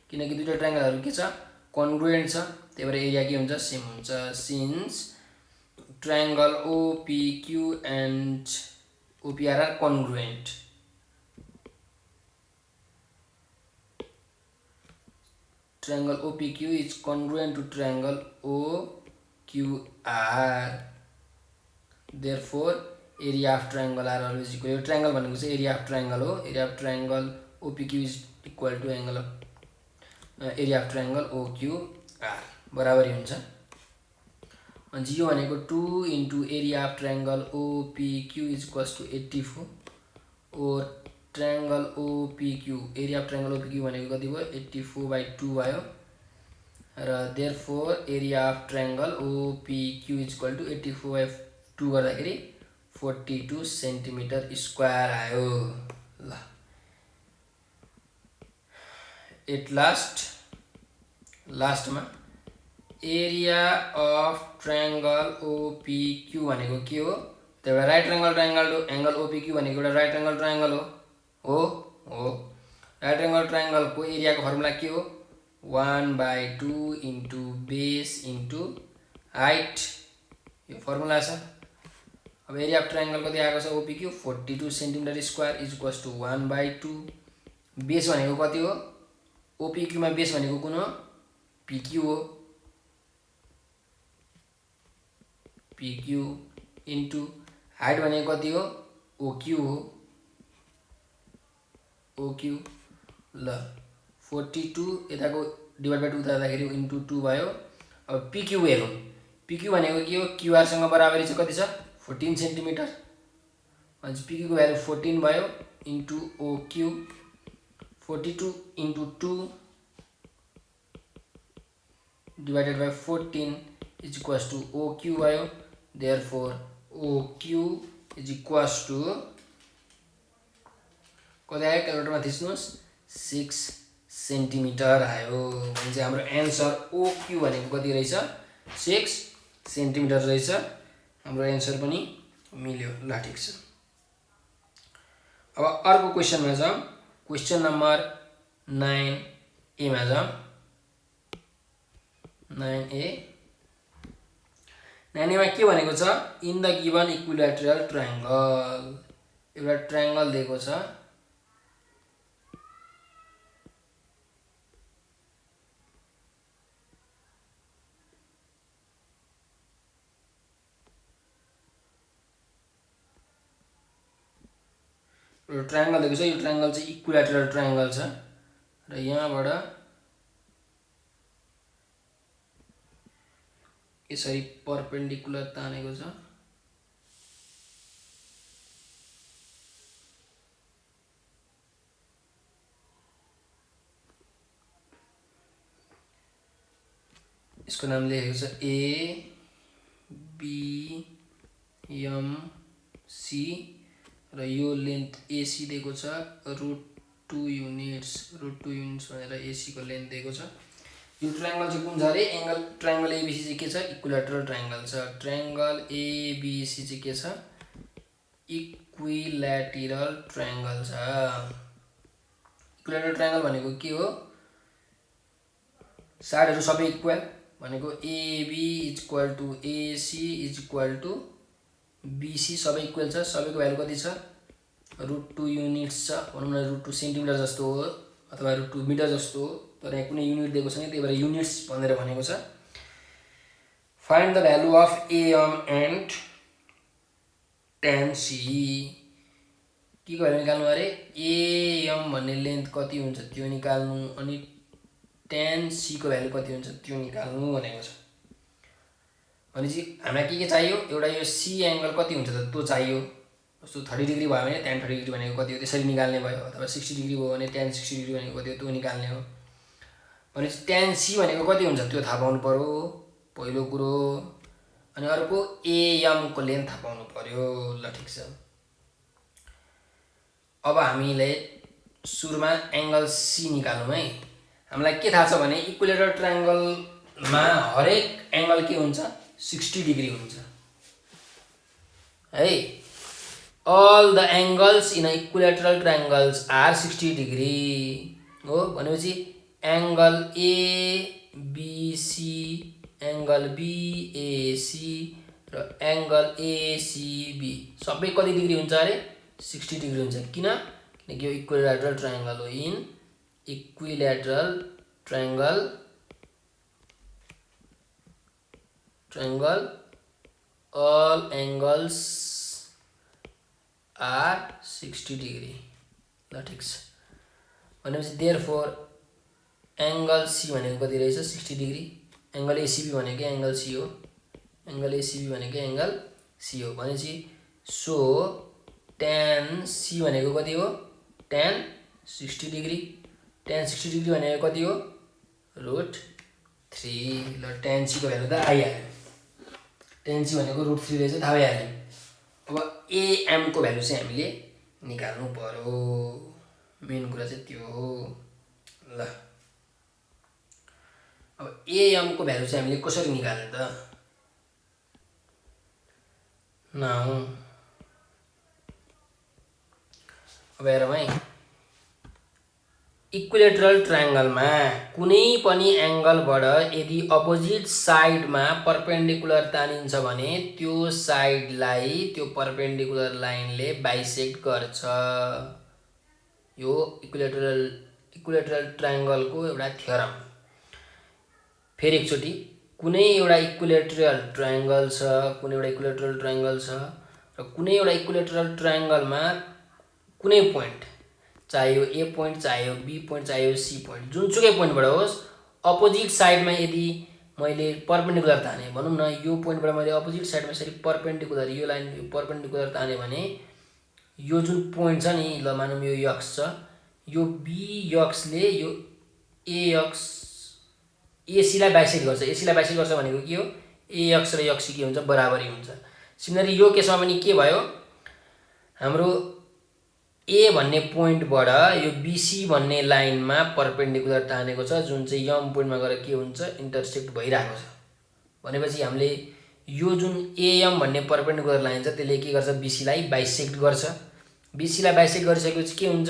किनकि दुईटा ट्रायंगलहरु के छ कन्ग्रुएन्ट छ त्यही भएर एरिया के हुन्छ सेम हुन्छ since triangle OPQ and OPR are congruent triangle OPQ is congruent to triangle OQR. Therefore, area of triangle are always equal. Triangle भनेको चाहिँ area of triangle हो. Area of triangle OPQ is equal to angle of area of triangle OQR. बराबरी हुन्छ. अनि यो भनेको 2 into area of triangle OPQ is equals to 84 or triangle OPQ area of triangle OPQ भनेको कति भयो 84 by 2 भयो र therefore area of triangle OPQ is equal to 84 by 2 गर्दाखेरि 42 सेन्टिमिटर स्क्वायर आयो ल एट लास्टमा एरिया अफ ट्रायंगल OPQ भनेको के हो त एउटा राइट एंगल OPQ भनेको एउटा राइट एंगल ट्रायंगल हो राइट एंगल ट्रायंगल को एरिया को फर्मुला के हो 1/2 into बेस into हाइट यो फर्मुला छ अब एरिया अफ ट्रायंगल कति आएको छ OPQ 42 centimetre square is equals to 1/2 base भनेको कति हो OPQ मा बेस भनेको कुन हो PQ हो PQ into हाइट भनेको कति हो OQ हो OQ ल 42 यताको डिवाइड बाइ 2 गर्दाखेरि इन्टु 2 भयो अब PQ हेरौं PQ भनेको के हो QR सँग बराबरी छ कति छ 14 सेन्टिमिटर अनि PQ को भ्यालु 14 भयो into OQ 42 into 2 divided by 14 is equals to OQ भयो therefore OQ is equals to कति आयो क्यालकुलेटरमा थिच्नुहोस् 6 सेन्टिमिटर आयो भने चाहिँ हाम्रो एन्सर ओक्यू भनेको कति रहेछ 6 सेन्टिमिटर रहेछ हाम्रो एन्सर पनि मिल्यो ल ठीक छ अब अर्को क्वेशनमा जाउँ क्वेशन नम्बर 9A मा जाउँ 9A मा के भनेको छ in the given equilateral triangle एउटा ट्रायंगल दिएको छ ट्रायंगल दिएको छ यो ट्रायंगल चाहिँ इक्विलेटरल ट्रायंगल छ र यहाँबाट यसरी परपेन्डिकुलर तानेको छ यसको नाम लेखेको छ A B M C र यो लेन्थ AC दिएको छ √2 युनिट्स भनेर AC को लेन्थ दिएको छ यो ट्रायंगल चाहिँ कुन छ रे एंगल ट्रायंगल ABC चाहिँ के छ इक्विलेटरल ट्रायंगल छ ट्रायंगल ABC चाहिँ के छ इक्विलेटरल ट्रायंगल छ इक्विलेटरल ट्रायंगल भनेको के हो साइडहरु सबै इक्वल भनेको AB = AC = BC सबै इक्वल छ सबैको भ्यालु कति छ √2 युनिट्स छ भनौं न √2 सेन्टिमिटर जस्तो हो अथवा √2 मिटर जस्तो हो तर यहाँ कुनै युनिट दिएको छैन त्यही भएर युनिट्स भनेर भनेको छ find the value of AM and tan C के को भ्यालु निकाल्नु अरे AM भन्ने लेन्थ कति हुन्छ त्यो निकाल्नु अनि tan C को भ्यालु कति हुन्छ त्यो निकाल्नु भनेको छ भनेपछि हामीलाई के चाहियो एउटा यो C एंगल कति हुन्छ त त्यो चाहियो जस्तो 30 डिग्री भयो भने tan 30 डिग्री भनेको कति हो त्यसरी निकाल्ने भयो अथवा 60 डिग्री भयो भने tan 60 डिग्री भनेको कति हो त्यो निकाल्ने हो भनेपछि tan C भनेको कति हुन्छ त्यो थाहा पाउनु पर्यो पहिलो कुरो अनि अर्को AM को लेन्थ थाहा पाउनु पर्यो ल ठीक छ अब हामीले सुरुमा एंगल C निकाल्नु है हामीलाई के थाहा छ भने इक्विलेटरल ट्रायंगल मा हरेक एंगल के हुन्छ 60 डिग्री हुन्छ है all the angles in an equilateral triangles are 60 degree हो भनेपछि एंगल ABC एंगल BAC र एंगल ACB सबै कति डिग्री हुन्छ अरे 60 डिग्री हुन्छ किन किनकि यो इक्विलेटरल ट्रायंगल हो in equilateral triangle all angles are 60 degree ल ठीक छ भनेपछि therefore एंगल C भनेको कति रहेछ 60 डिग्री एंगल ACB भनेको एंगल C हो एंगल ACB भनेको एंगल C हो भनेपछि सो tan C भनेको कति हो tan 60 डिग्री tan 60 डिग्री भनेको कति हो √3 ल tan C को भ्यालु त आइहाल्यो tan C भनेको √3 रहेछ थाहा भइहाल्यो अब AM को भ्यालु चाहिँ हामीले निकाल्नु पर्यो मेन कुरा चाहिँ त्यो हो ल अब AM को भ्यालु चाहिँ हामीले कसरी निकाल्ने त नाउ अब हेरौँ है इक्विलेटरल ट्रायंगल में कुनै पनि एंगलबाट यदि अपोजिट साइड में परपेंडिकुलर तानिन्छ भने त्यो साइडलाई त्यो परपेंडिकुलर लाइनले बाइसेक्ट गर्छ यो इक्विलेटरल ट्रायंगल को एउटा थ्योरम फेरि एकचोटी कुनै एउटा इक्विलेटरल ट्रायंगल छ कुनै एउटा इक्विलेटरल ट्रायंगल छ र कुनै एउटा इक्विलेटरल ट्रायंगल में कुनै पोइन्ट चाहे यो A पोइन्ट चाहे यो B पोइन्ट चाहे यो C पोइन्ट जुनसुकै पोइन्टबाट होस् अपोजिट साइडमा यदि मैले परपेंडिकुलर ताने भनौं न यो पोइन्टबाट मैले अपोजिट साइडमा यसरी परपेंडिकुलर यो लाइन परपेंडिकुलर ताने भने यो जुन पोइन्ट छ नि ल मानौं यो x छ यो BX ले यो AX AC लाई बाइसेक्ट गर्छ AC लाई बाइसेक्ट गर्छ भनेको के हो AX र XC के हुन्छ बराबरी हुन्छ। सिमिलरली यो केसमा पनि के भयो हाम्रो A भन्ने पोइन्टबाट यो BC भन्ने लाइनमा परपेन्डिकुलर तानेको छ जुन चाहिँ यम पोइन्टमा गएर के हुन्छ इन्टरसेक्ट भइरहेको छ भनेपछि हामीले यो जुन AM भन्ने परपेन्डिकुलर लाइन छ त्यसले के गर्छ BC लाई बाइसेक्ट गर्छ। BC लाई बाइसेक्ट गरिसकेपछि के हुन्छ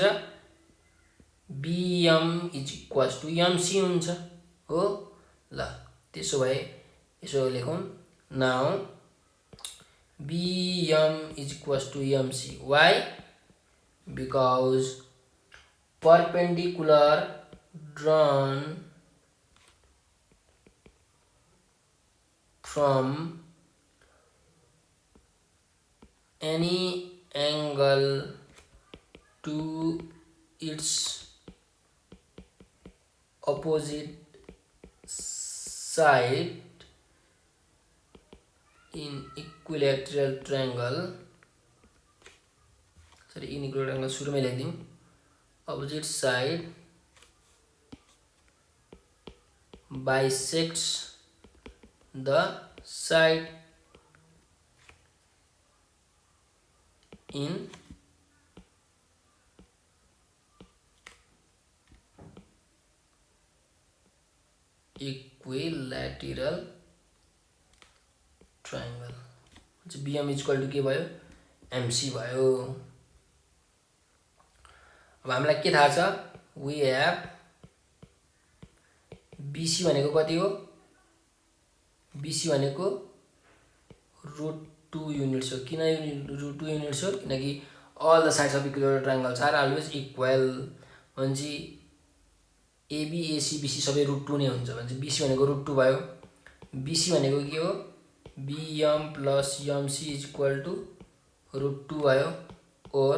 BM = MC हुन्छ हो। ल त्यसो भए यसो लेखौँ now BM = MC why because perpendicular drawn from any angle to its opposite side in equilateral triangle इनिक्वल ट्रायंगल सुरुमै लेखिदिउँ opposite side bisects the side in equilateral triangle। BM = के भयो MC भयो। अब हामीलाई के थाहा छ वी हैव BC भनेको कति हो BC भनेको √2 युनिट्स हो। किन √2 युनिट्स हो किनकि all the sides of equilateral triangles are always equal भनेपछि AB AC BC सबै √2 नै हुन्छ भने BC भनेको √2 भयो। BC भनेको के हो BM + MC = √2 भयो और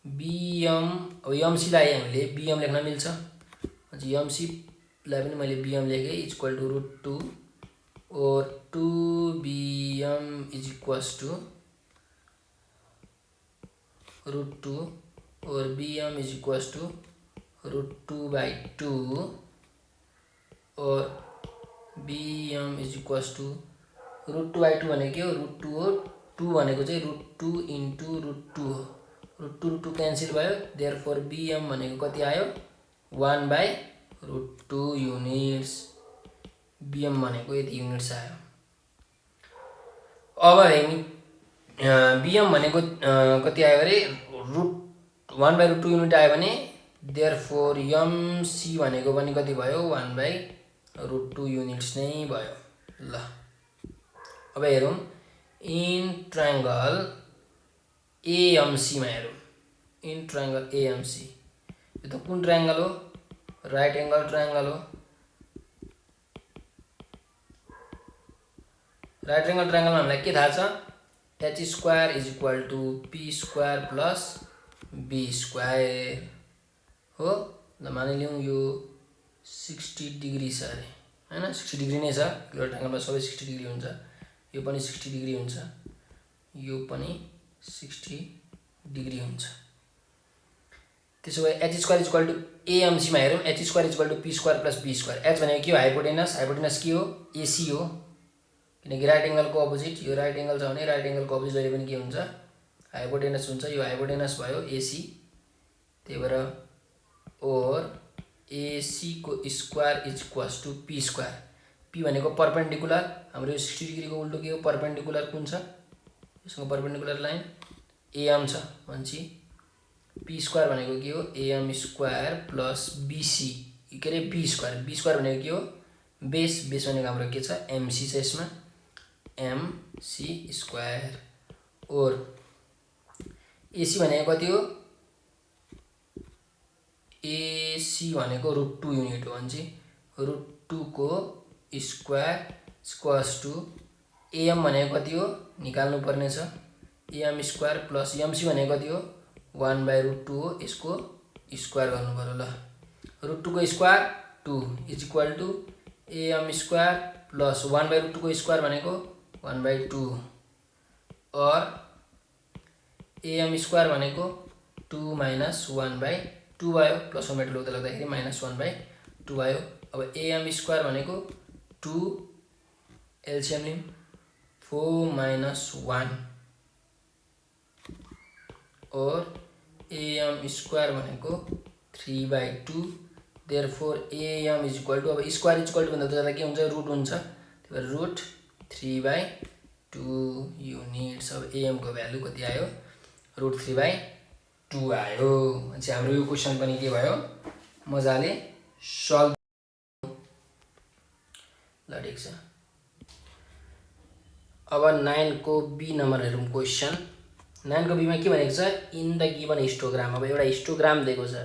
BM अब MC लाई हामीले BM लेख्न मिल्छ MC लाई पनि मैले BM लेखे = √2 और 2BM = √2 और BM = √2/2 और BM = √2/2 भनेको के हो √2 हो 2 भनेको चाहिँ √2 * √2 हो √2 क्यान्सल भयो देयरफोर BM भनेको कति आयो 1/√2 युनिट्स। BM भनेको यति युनिट्स आयो। अब हामी BM भनेको कति आयो अरे 1/√2 युनिट आयो भने देयरफोर MC भनेको पनि कति भयो 1/√2 युनिट्स नै भयो। ल अब हेरौँ इन ट्रायंगल AMC मा हेरौँ इन ट्रायंगल AMC यो त कुन ट्रायंगल हो राइट एंगल ट्रायंगल हो। राइट एंगल ट्रायंगलमा हामीलाई के थाहा छ H² = P² + B² हो। ल मानिलिउँ यो 60 डिग्री छ अरे हैन 60 डिग्री नै छ इक्विलेटरल ट्रायंगलमा सबै 60 डिग्री हुन्छ यो पनि 60 डिग्री हुन्छ यो पनि 60 डिग्री हुन्छ। त्यसो भए H² = AMC मा हेरौँ H² = P² + B²। H भनेको के हो हाइपोटेनस हाइपोटेनस के हो AC हो किनकि राइट एंगलको अपोजिट यो राइट एंगल छ भने राइट एंगलको अपोजिट जहिले पनि के हुन्छ हाइपोटेनस हुन्छ यो हाइपोटेनस भयो AC त्यही भएर और AC को स्क्वायर = P²। P भनेको परपेन्डिकुलर हाम्रो यो 60 डिग्री को उल्टो के हो परपेन्डिकुलर कुन छ यसको परपेन्डिकुलर लाइन AM छ भनेपछि P² भनेको के हो AM² + BC के रे B² भनेको के हो बेस बेस भनेको हाम्रो के छ MC छ यसमा MC² और AC भनेको कति हो AC भनेको √2 युनिट हो भनेपछि √2 को स्क्वायर = AM भनेको कति हो निकाल्नु पर्ने छ AM² + MC भनेको कति हो 1/√2 हो यसको स्क्वायर गर्नु पर्यो। ल √2 को स्क्वायर 2 = AM² + 1/√2 को स्क्वायर भनेको 1/2 और AM² भनेको 2 - 1/2 भयो प्लस 1/2 लाग्दाखेरि -1/2 भयो। अब AM² भनेको 2 एलसीएम लिम 4 minus 1 और am स्क्वायर भनेको 3/2 therefore am is equal to अब स्क्वायर इज इक्वल टू भन्दा ज्यादा के हुन्छ रुट हुन्छ त्यही भएर रुट 3/2 युनिट्स। अब am को भ्यालु कति आयो रुट 3/2 आयो। अनि हाम्रो यो क्वेशन पनि के भयो मजाले सल्भ ल ठिक छ। अब 9 को बी नम्बर हेरौँ क्वेशन। 9 को बीमा के भनेको छ इन द गिवन हिस्टोग्राम। अब एउटा हिस्टोग्राम दिएको छ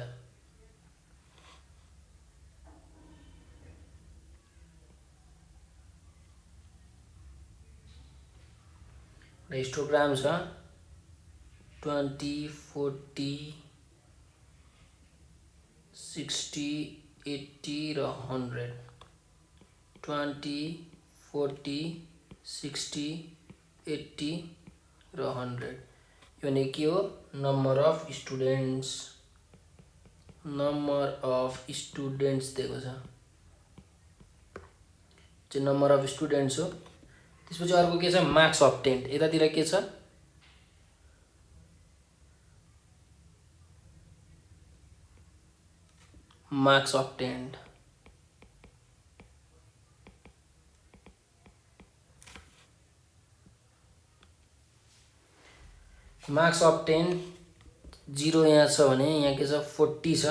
हिस्टोग्राम छ 20 40 60 80 र 100 20 40 60 80 र 100 यो भने के हो नम्बर अफ स्टुडेन्ट्स दिएको छ चाहिँ नम्बर अफ स्टुडेन्ट्स हो। त्यसपछि अर्को के छ मार्क्स अब्टेन्ड यतातिर के छ मार्क्स अब्टेन्ड मार्क्स अब्टेन्ड 0 यहाँ छ भने यहाँ के छ 40 छ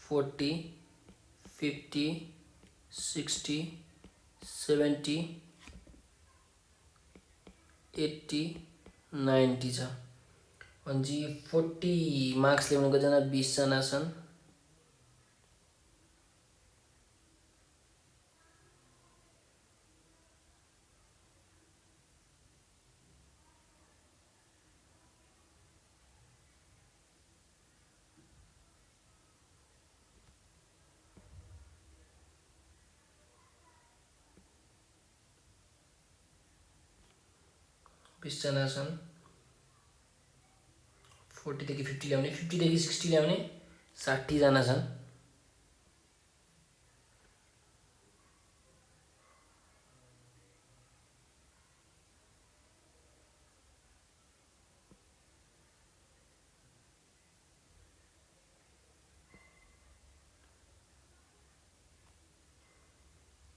40 50 60 70 80 90 छ भनेपछि 40 मार्क्स ल्याउने कतिजना 20 जना छन्। जना छन् 40 देखि 50 ल्याउने 50 देखि 60 ल्याउने 60 जना छन्।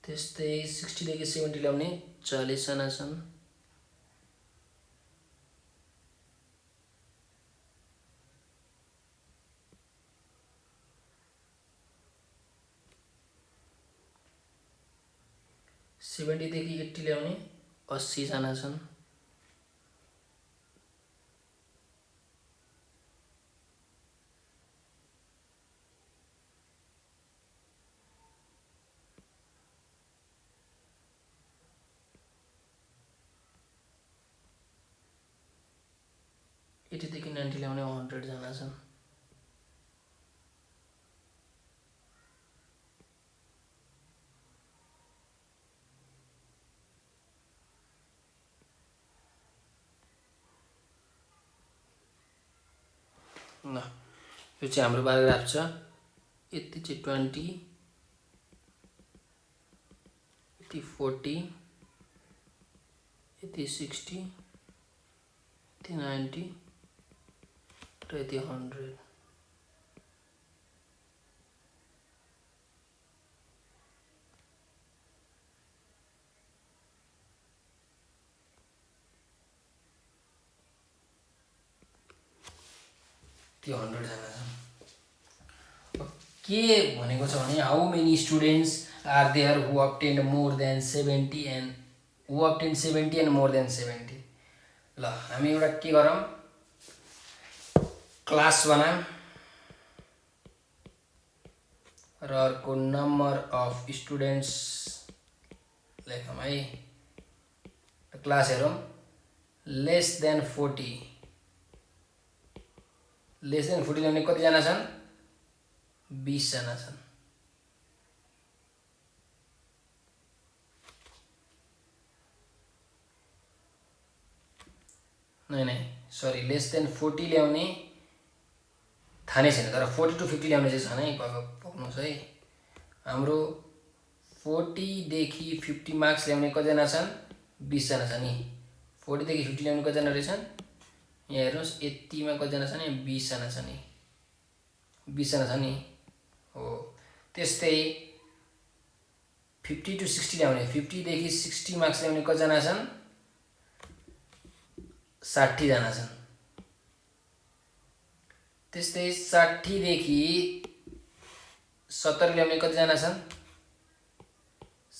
त्यस्तै 60 देखि 70 ल्याउने 40 जना छन्। सेभेन्टी देखि 80 ल्याउने 80 जना छन्। एटी देखि 90 ल्याउने 100 जना छन्। ल यो चाहिँ हाम्रो प्याराग्राफ छ। यति चाहिँ 20 यति 40 यति 60 यति 90 र यति 100। त्यो 100 जना छन्। के भनेको छ भने how many students are there who obtained more than 70 and who obtained 70 and more than 70। ल हामी एउटा के गरौँ क्लास बनाऊँ र अर्को नम्बर अफ स्टुडेन्ट्स लेखौँ है। क्लास हेरौँ लेस देन 40 ल्याउने कतिजना छन् 20 जना छन्। नै सरी लेस देन 40 ल्याउने थाहा नै छैन तर 40 to 50 ल्याउने चाहिँ छ नै पक्नुहोस् है। हाम्रो 40 देखि 50 मार्क्स ल्याउने कतिजना छन् 20 जना छन् नि 40 देखि 50 ल्याउने कतिजना रहेछन् यहाँ हेर्नुस् यतिमा कतिजना छन् यहाँ 20 जना छन् नि 20 जना छन् नि हो त्यस्तै 50 to 60 ल्याउने 50 देखि 60 मार्क्स ल्याउने कतिजना छन् 60 जना छन् त्यस्तै 60 देखि 70 ल्याउने कतिजना छन्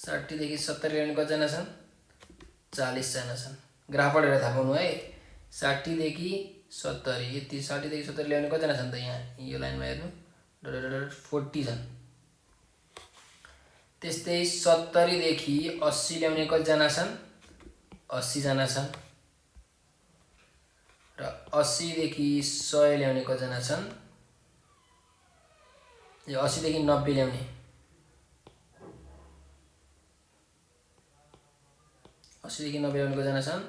60 देखि 70 ल्याउने कतिजना छन् 40 जना छन् ग्राफ पढेर थाहा पाउनु है 60 देखि 70 यति 60 देखि 70 ल्याउने कतिजना छन् त यहाँ यो लाइनमा हेर्नु 40 छन् त्यस्तै 70 देखि 80 ल्याउने कतिजना छन् 80 जना छन् र 80 देखि 100 ल्याउने कतिजना छन् यो 80 देखि 90 ल्याउने 80 देखि 90 ल्याउने कतिजना छन्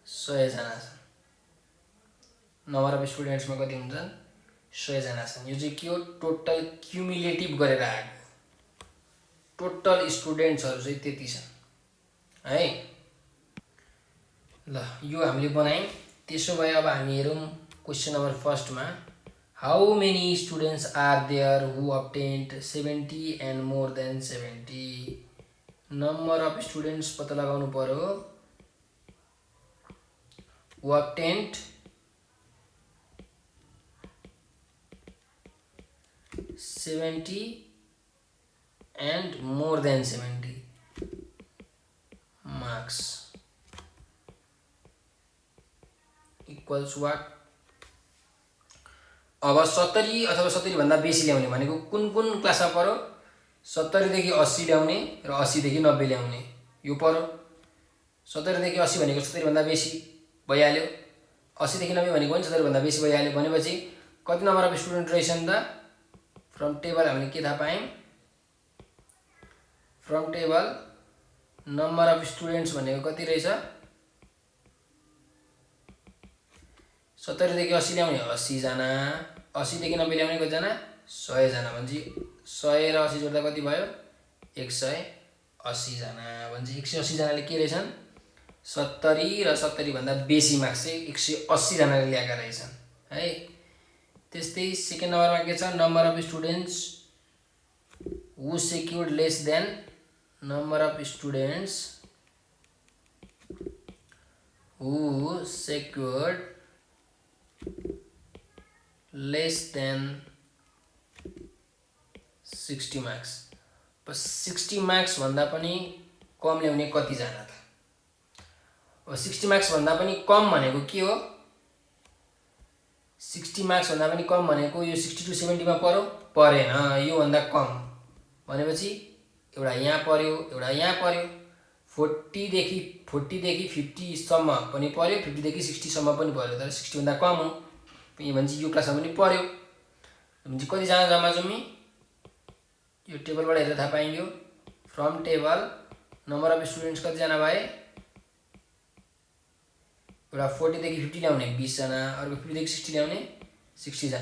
100 जना छन् नम्बर अफ स्टुडेन्ट्समा कति हुन्छन् 100 जना छन् यो चाहिँ के हो टोटल क्युमुलेटिभ गरेर आएको टोटल स्टुडेन्ट्सहरु चाहिँ त्यति छन् है ल यो हामीले बनायौं त्यसो भए अब हामी हेरौं क्वेशन नम्बर फर्स्ट मा how many students are there who obtained 70 and more than 70 number of students पत्ता लगाउनु पर्यो who obtained 70 and more than 70 marks equals what अब 70 अथवा 70 भन्दा बेसी ल्याउने भनेको कुन कुन क्लासमा पर्यो 70 देखि 80 ल्याउने र 80 देखि 90 ल्याउने यो पर्यो 70 देखि 80 भनेको 70 भन्दा बेसी भइहाल्यो 80 देखि 90 भनेको पनि 70 भन्दा बेसी भइहाल्यो भनेपछि कति नम्बर अफ स्टुडेन्ट रहेछन् त फ्रम टेबल हामीले के थाहा पायौं from table number of students भनेको कति रहेछ 70 देखि 80 ल्याउने 80 जना 80 देखि 90 ल्याउने कति जना 100 जना भन्छ 100 र 80 जोड्दा कति भयो 180 जना भन्छ 180 जनाले के रहेछन् 70 र 70 भन्दा बेसी मार्क्स चाहिँ 180 जनाले ल्याएका रहेछन् है त्यस्तै सेकेन्ड नम्बरमा के छ number of students who secured less than number of students who secured less than 60 marks 60 marks भन्दा पनि कम ल्याउने कति जना त 60 मार्क्स भन्दा पनि कम भनेको के हो 60 मार्क्स भन्दा पनि कम भनेको यो 60 to 70 मा पर्यो परेन यो भन्दा कम भनेपछि एउटा यहाँ पर्यो एउटा यहाँ पर्यो 40 देखि 50 सम्म पनि पर्यो 50 देखि 60 सम्म पनि पर्यो तर 60 भन्दा कम हो यो भन्छ यो क्लासमा पनि पर्यो भन्छ कति जना जम्मा जम्मी यो टेबलबाट हेरेर थाहा पाइयो from table number of students कति जना भए एउटा 40 देखि 50 ल्याउने 20 जना अर्को 50 देखि 60 ल्याउने 60 जना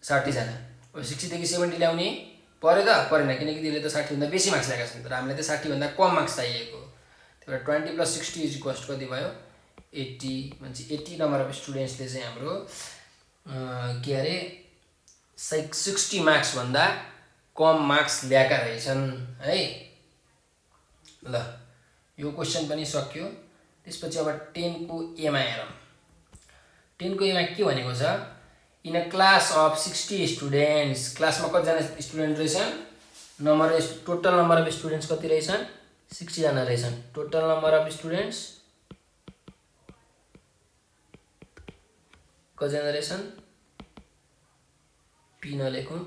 60 जना अब 60 देखि 70 ल्याउने पर्यो त परेन किनकि त्यसले त 60 भन्दा बेसी मार्क्स ल्याएका छन् तर हामीलाई त 60 भन्दा कम मार्क्स चाहिएको त्यही भएर 20 + 60 = कति भयो 80 भन्छ 80 नम्बर अफ स्टुडेन्ट्सले चाहिँ हाम्रो के अरे 60 मार्क्स भन्दा कम मार्क्स ल्याएका रहेछन् है ल यो क्वेशन पनि सक्यो त्यसपछि अब 10 को एमा हेरौं 10 को एमा के भनेको छ in a class of 60 students क्लासमा कति जना स्टुडेन्ट रहेछन् टोटल नम्बर अफ स्टुडेन्ट्स कति रहेछन् 60 जना रहेछन् टोटल नम्बर अफ स्टुडेन्ट्स कति जना रहेछन् पी नलेखौं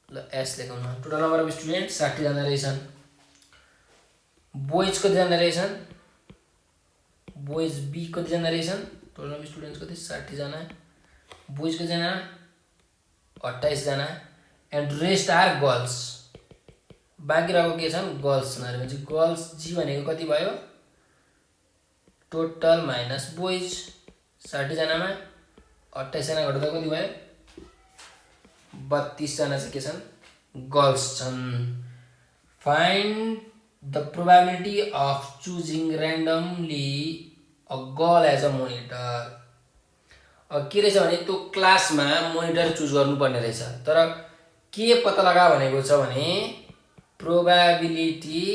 ल एस लेखौं न टोटल नम्बर अफ स्टुडेन्ट 60 जना रहेछन् बोइज कति जना रहेछन् बोइज बी कति जना रहेछन् टोटल नम्बर अफ स्टुडेन्ट्स कति 60 जना बोइज कति जना 28 जना एन्ड रेस्ट आर गर्ल्स बाँकी रहेको के छन् गर्ल्स छन् अरे भनेपछि गर्ल्स जी भनेको कति भयो टोटल माइनस बोइज 60 जनामा 28 जना घटाउँदा कति भयो 32 जना चाहिँ के छन् गर्ल्स छन् find the probability of choosing randomly a girl as a monitor के रहेछ भने त्यो क्लासमा मोनिटर चुज गर्नुपर्ने रहेछ तर के पत्ता लगा भनेको छ भने probability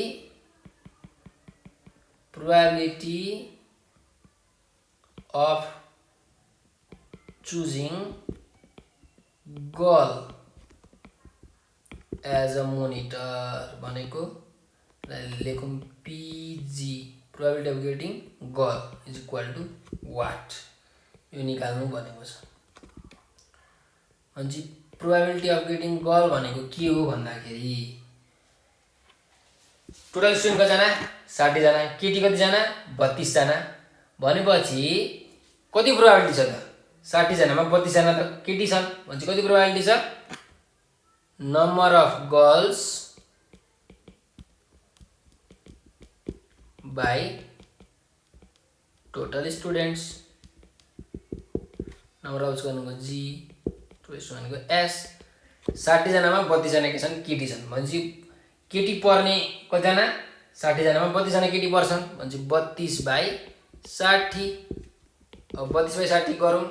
of choosing girl as a monitor भनेको लेखौँ PG probability of getting girl is equal to what यो निकाल्नु भनेको छ अनि प्रोबेबिलिटी अफ गेटिङ गर्ल भनेको के हो भन्दाखेरि टोटल स्टुडेन्ट कतिजना 60 जना केटी कतिजना 32 जना भनेपछि कति प्रोबेबिलिटी छ त 60 जनामा 32 जना त केटी छन् भनेपछि कति प्रोबेबिलिटी छ number of girls by total students number of गर्नुको जी टोटल स्टुडेन्ट भनेको एस 60 जनामा 32 जना के छन् केटी छन् भनेपछि केटी पर्ने कतिजना 60 जनामा 32 जना केटी पर्छन् भनेपछि 32 बाई 60 अब 32 बाई 60 गरौँ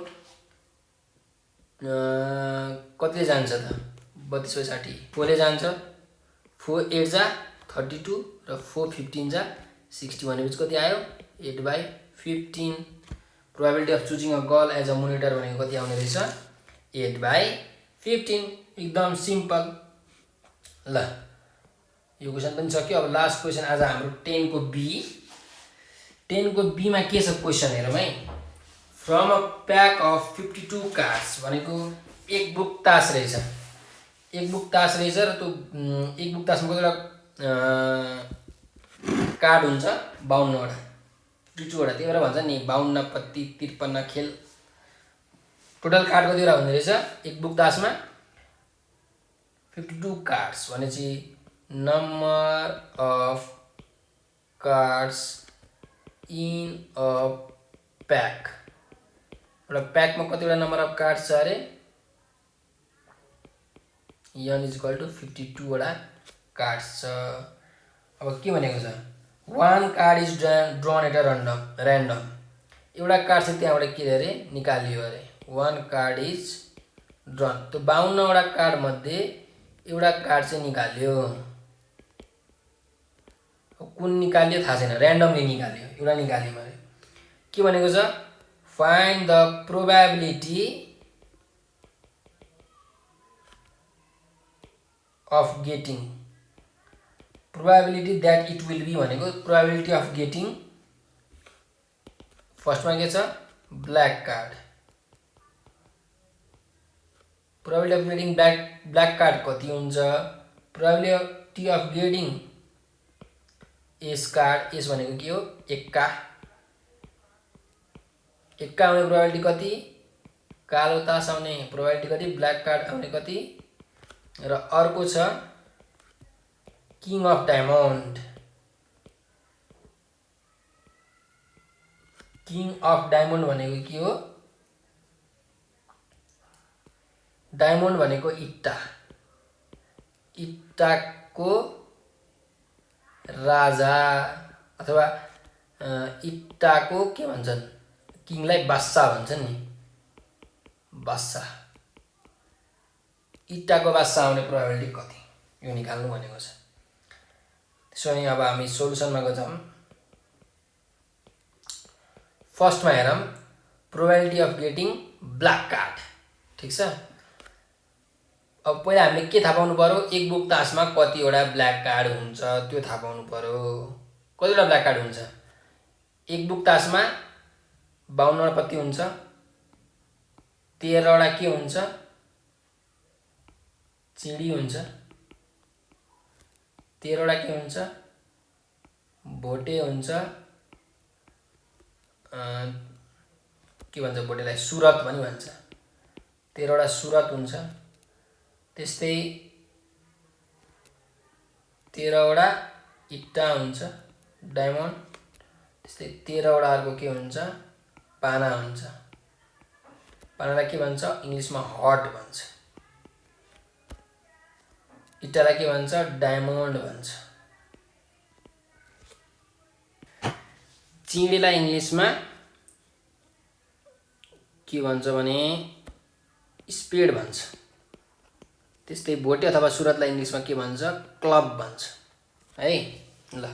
कतिले जान्छ त 32 बाई 60 4 ले जान्छ 4 8 जा 32 र 4 15 जा 60 भनेपछि कति आयो 8 by 15 probability of choosing a girl as a monitor भनेको कति आउने रहेछ 8 बाई 15 एकदम सिम्पल ल यो क्वेसन पनि सक्यो अब लास्ट क्वेसन आज हाम्रो 10 को बी मा के छ क्वेसन हेरौँ है from a pack of 52 cards भनेको एक बुक तास रहेछ र त्यो एक बुक तासमा कतिवटा कार्ड हुन्छ 52 वटा 52 वटा त्यही भएर भन्छ नि 52 पत्ती 53 खेल टोटल कार्ड कतिवटा हुने रहेछ एक बुक तासमा 52 कार्ड्स भनेपछि number of cards in a pack एउटा प्याकमा कतिवटा नम्बर अफ कार्ड्स छ अरे n इज इक्वल टु 52 वटा कार्ड्स छ अब के भनेको छ one card is drawn at a random एउटा कार्ड चाहिँ त्यहाँबाट के अरे निकालियो अरे वान कार्ड इज ड्रन त्यो 52 वटा कार्ड मध्ये एउटा कार्ड चाहिँ निकाल्यो कुन निकाल्यो थाहा छैन ऱ्यान्डमली निकाल्यो एउटा निकाल्यो मैले के भनेको छ find the probability of getting probability that it will be भनेको प्रोबेबिलिटी अफ गेटिङ फर्स्टमा के छ black card probability of getting black card कति हुन्छ probability of getting ace card ace भनेको के हो एक्का आउने प्रोबेबिलिटी कति कालो तास आउने प्रोबेबिलिटी कति ब्ल्याक कार्ड आउने कति र अर्को छ किङ अफ डायमन्ड भनेको के हो डायमन्ड भनेको इट्टाको राजा अथवा इट्टाको के भन्छन् किङलाई बादशाह भन्छन् नि बादशाह इट्टाको बादशाह आउने प्रोबेबिलिटी कति यो निकाल्नु भनेको छ त्यसो भने अब हामी सोलुसनमा गजौँ फर्स्टमा हेरौँ probability of getting black card ठीक छ अब पहिला हामीले के थाहा पाउनु पर्यो एक बुक तासमा कतिवटा ब्ल्याक कार्ड हुन्छ त्यो थाहा पाउनु पर्यो कतिवटा ब्ल्याक कार्ड हुन्छ एक बुक तासमा 52 वटा पत्ती हुन्छ 13 वटा के हुन्छ चिडी हुन्छ 13 वटा के हुन्छ भोटे हुन्छ के भन्छ भोटेलाई सुरत पनि भन्छ 13 वटा सुरत हुन्छ त्यस्तै 13 वटा इट्टा हुन्छ डायमन्ड। त्यस्तै 13 वटा अर्को के हुन्छ पाना हुन्छ। पानालाई के भन्छ इङ्ग्लिसमा हट भन्छ। इट्टालाई के भन्छ डायमन्ड भन्छ। चिँडीलाई इङ्ग्लिसमा के भन्छ भने स्पेड भन्छ। त्यस्तै भोटे अथवा सुरतलाई इङ्ग्लिसमा के भन्छ क्लब भन्छ है। ल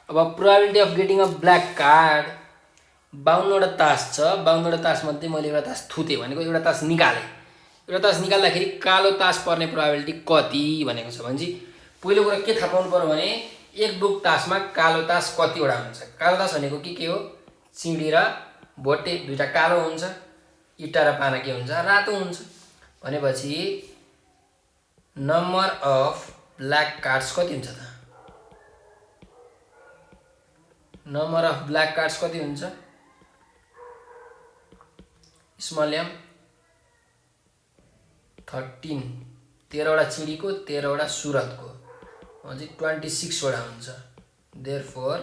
अब probability of getting a black card 52 वटा तास छ। 52 वटा तास मध्ये मैले एउटा तास थुतेँ भनेको एउटा तास निकालेँ। एउटा तास निकाल्दाखेरि कालो तास पर्ने प्रोबेबिलिटी कति भनेको छ भनेपछि पहिलो कुरा के थाहा पाउनु पर्यो भने एक बुक तासमा कालो तास कतिवटा हुन्छ। कालो तास भनेको के हो चिँडी र भोटे दुईटा कालो हुन्छ। इट्टा र पाना के हुन्छ रातो हुन्छ। भनेपछि नम्बर अफ ब्ल्याक कार्ड्स कति हुन्छ त नम्बर अफ ब्ल्याक कार्ड्स कति हुन्छ स्मल एम 13 13 वटा चिँडीको 13 वटा सुरतको भनेपछि 26 वटा हुन्छ। Therefore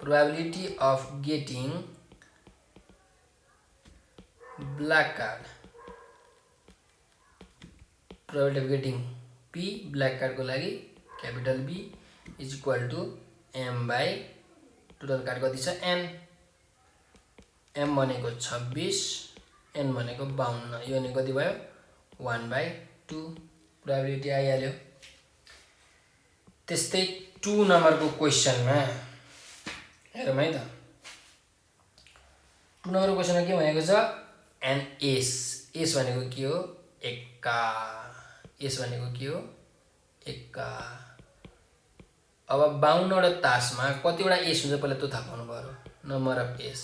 probability of getting black card probability of getting P black कार्डको लागि capital B is equal to M by total card कति छ एन। एम भनेको 26 एन भनेको 52 यो भनेको कति भयो 1/2 प्रोबेबिलिटी आइहाल्यो। त्यस्तै 2 नम्बरको क्वेसनमा हेरौँ है त। 2 नम्बरको क्वेसनमा के भनेको छ एन एस। एस भनेको के हो एक्का। एस भनेको के हो एक्का। अब 52 वटा तासमा कतिवटा एस हुन्छ पहिला त्यो थाहा पाउनु पर्यो। नम्बर अफ एस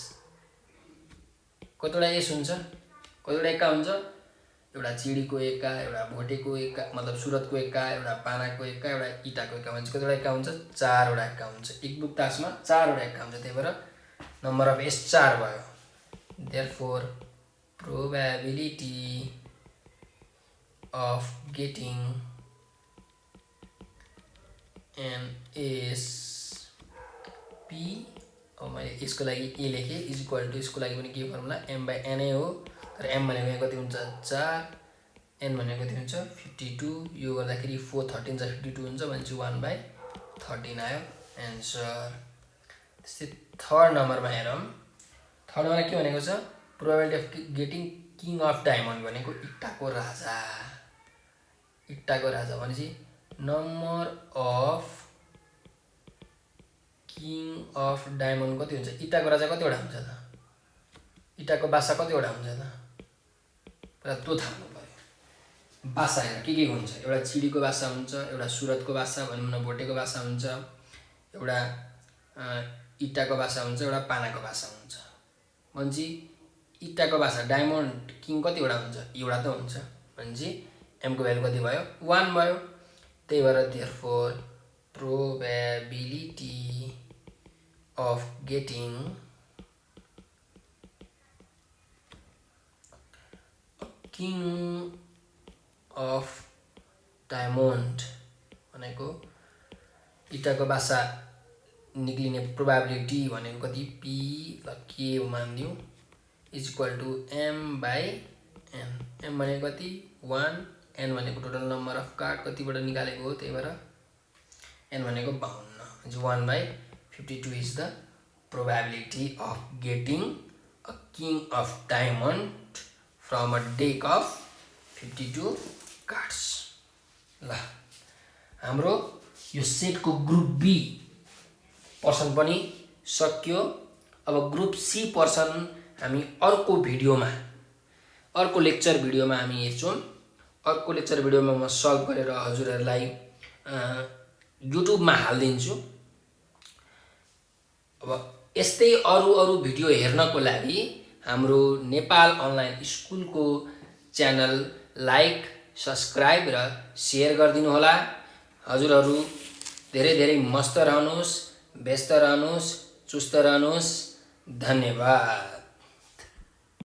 कतिवटा एस हुन्छ कतिवटा एक्का हुन्छ एउटा चिँडीको एक्का एउटा भोटेको एक्का मतलब सुरतको एक्का एउटा पानाको एक्का एउटा इटाको एक्का भन्छ। कतिवटा एक्का हुन्छ 4 वटा एक्का हुन्छ। एक बुक तासमा 4 वटा एक्का हुन्छ त्यही भएर नम्बर अफ एस 4 भयो। Therefore probability of getting N ace P अब मैले यसको लागि ए लेखेँ इज इक्वल टु यसको लागि पनि के फर्मुला एम बाई एनए हो। तर एम भनेको यहाँ कति हुन्छ 4 एन भनेको कति हुन्छ 52 यो गर्दाखेरि 4 13 जा 52 हुन्छ भनेपछि 1/13 आयो एन्सर। त्यस्तै थर्ड नम्बरमा हेरौँ। थर्ड नम्बरमा के भनेको छ probability of getting king of diamond भनेको इट्टाको राजा। इट्टाको राजा भनेपछि number of king of diamond कति हुन्छ इट्टाको राजा कतिवटा हुन्छ त इट्टाको बासा कतिवटा हुन्छ त पहिला त्यो थाहा हुनु पर्यो। बासा हेर के हुन्छ एउटा चिँडीको बासा हुन्छ एउटा सुरतको बासा भनौँ न भोटेको बासा हुन्छ एउटा इट्टाको बासा हुन्छ एउटा पानाको बासा हुन्छ। भनेपछि इट्टाको बासा डायमन्ड किङ कतिवटा हुन्छ एउटा त हुन्छ भनेपछि एमको भ्यालु कति भयो 1 भयो। त्यही भएर therefore probability of getting king of diamond भनेको इट्टाको बासा निक्लिने प्रोबेबिलिटी भनेको कति पी ल के मानिदिउँ is equal to M by N. M भनेको कति 1 एन भनेको टोटल नम्बर अफ कार्ड कतिबाट निकालेको हो त्यही भएर एन भनेको 52 1/52 is the probability of getting a king of diamond from a deck of 52 cards. ल हाम्रो यो सेटको ग्रुप बी पर्सन पनि सक्यो। अब ग्रुप सी पर्सन हामी अर्को भिडियोमा अर्को लेक्चर भिडियोमा हामी हेर्छौँ। अर्को लेक्चर भिडियोमा म सल्भ गरेर हजुरहरूलाई युट्युबमा हालिदिन्छु। अब यस्तै अरू भिडियो हेर्नको लागि हाम्रो नेपाल अनलाइन स्कुलको च्यानल लाइक सब्सक्राइब र सेयर गरिदिनु होला। हजुरहरू धेरै धेरै मस्त रहनुहोस्, व्यस्त रहनुहोस्, चुस्त रहनुहोस्। धन्यवाद।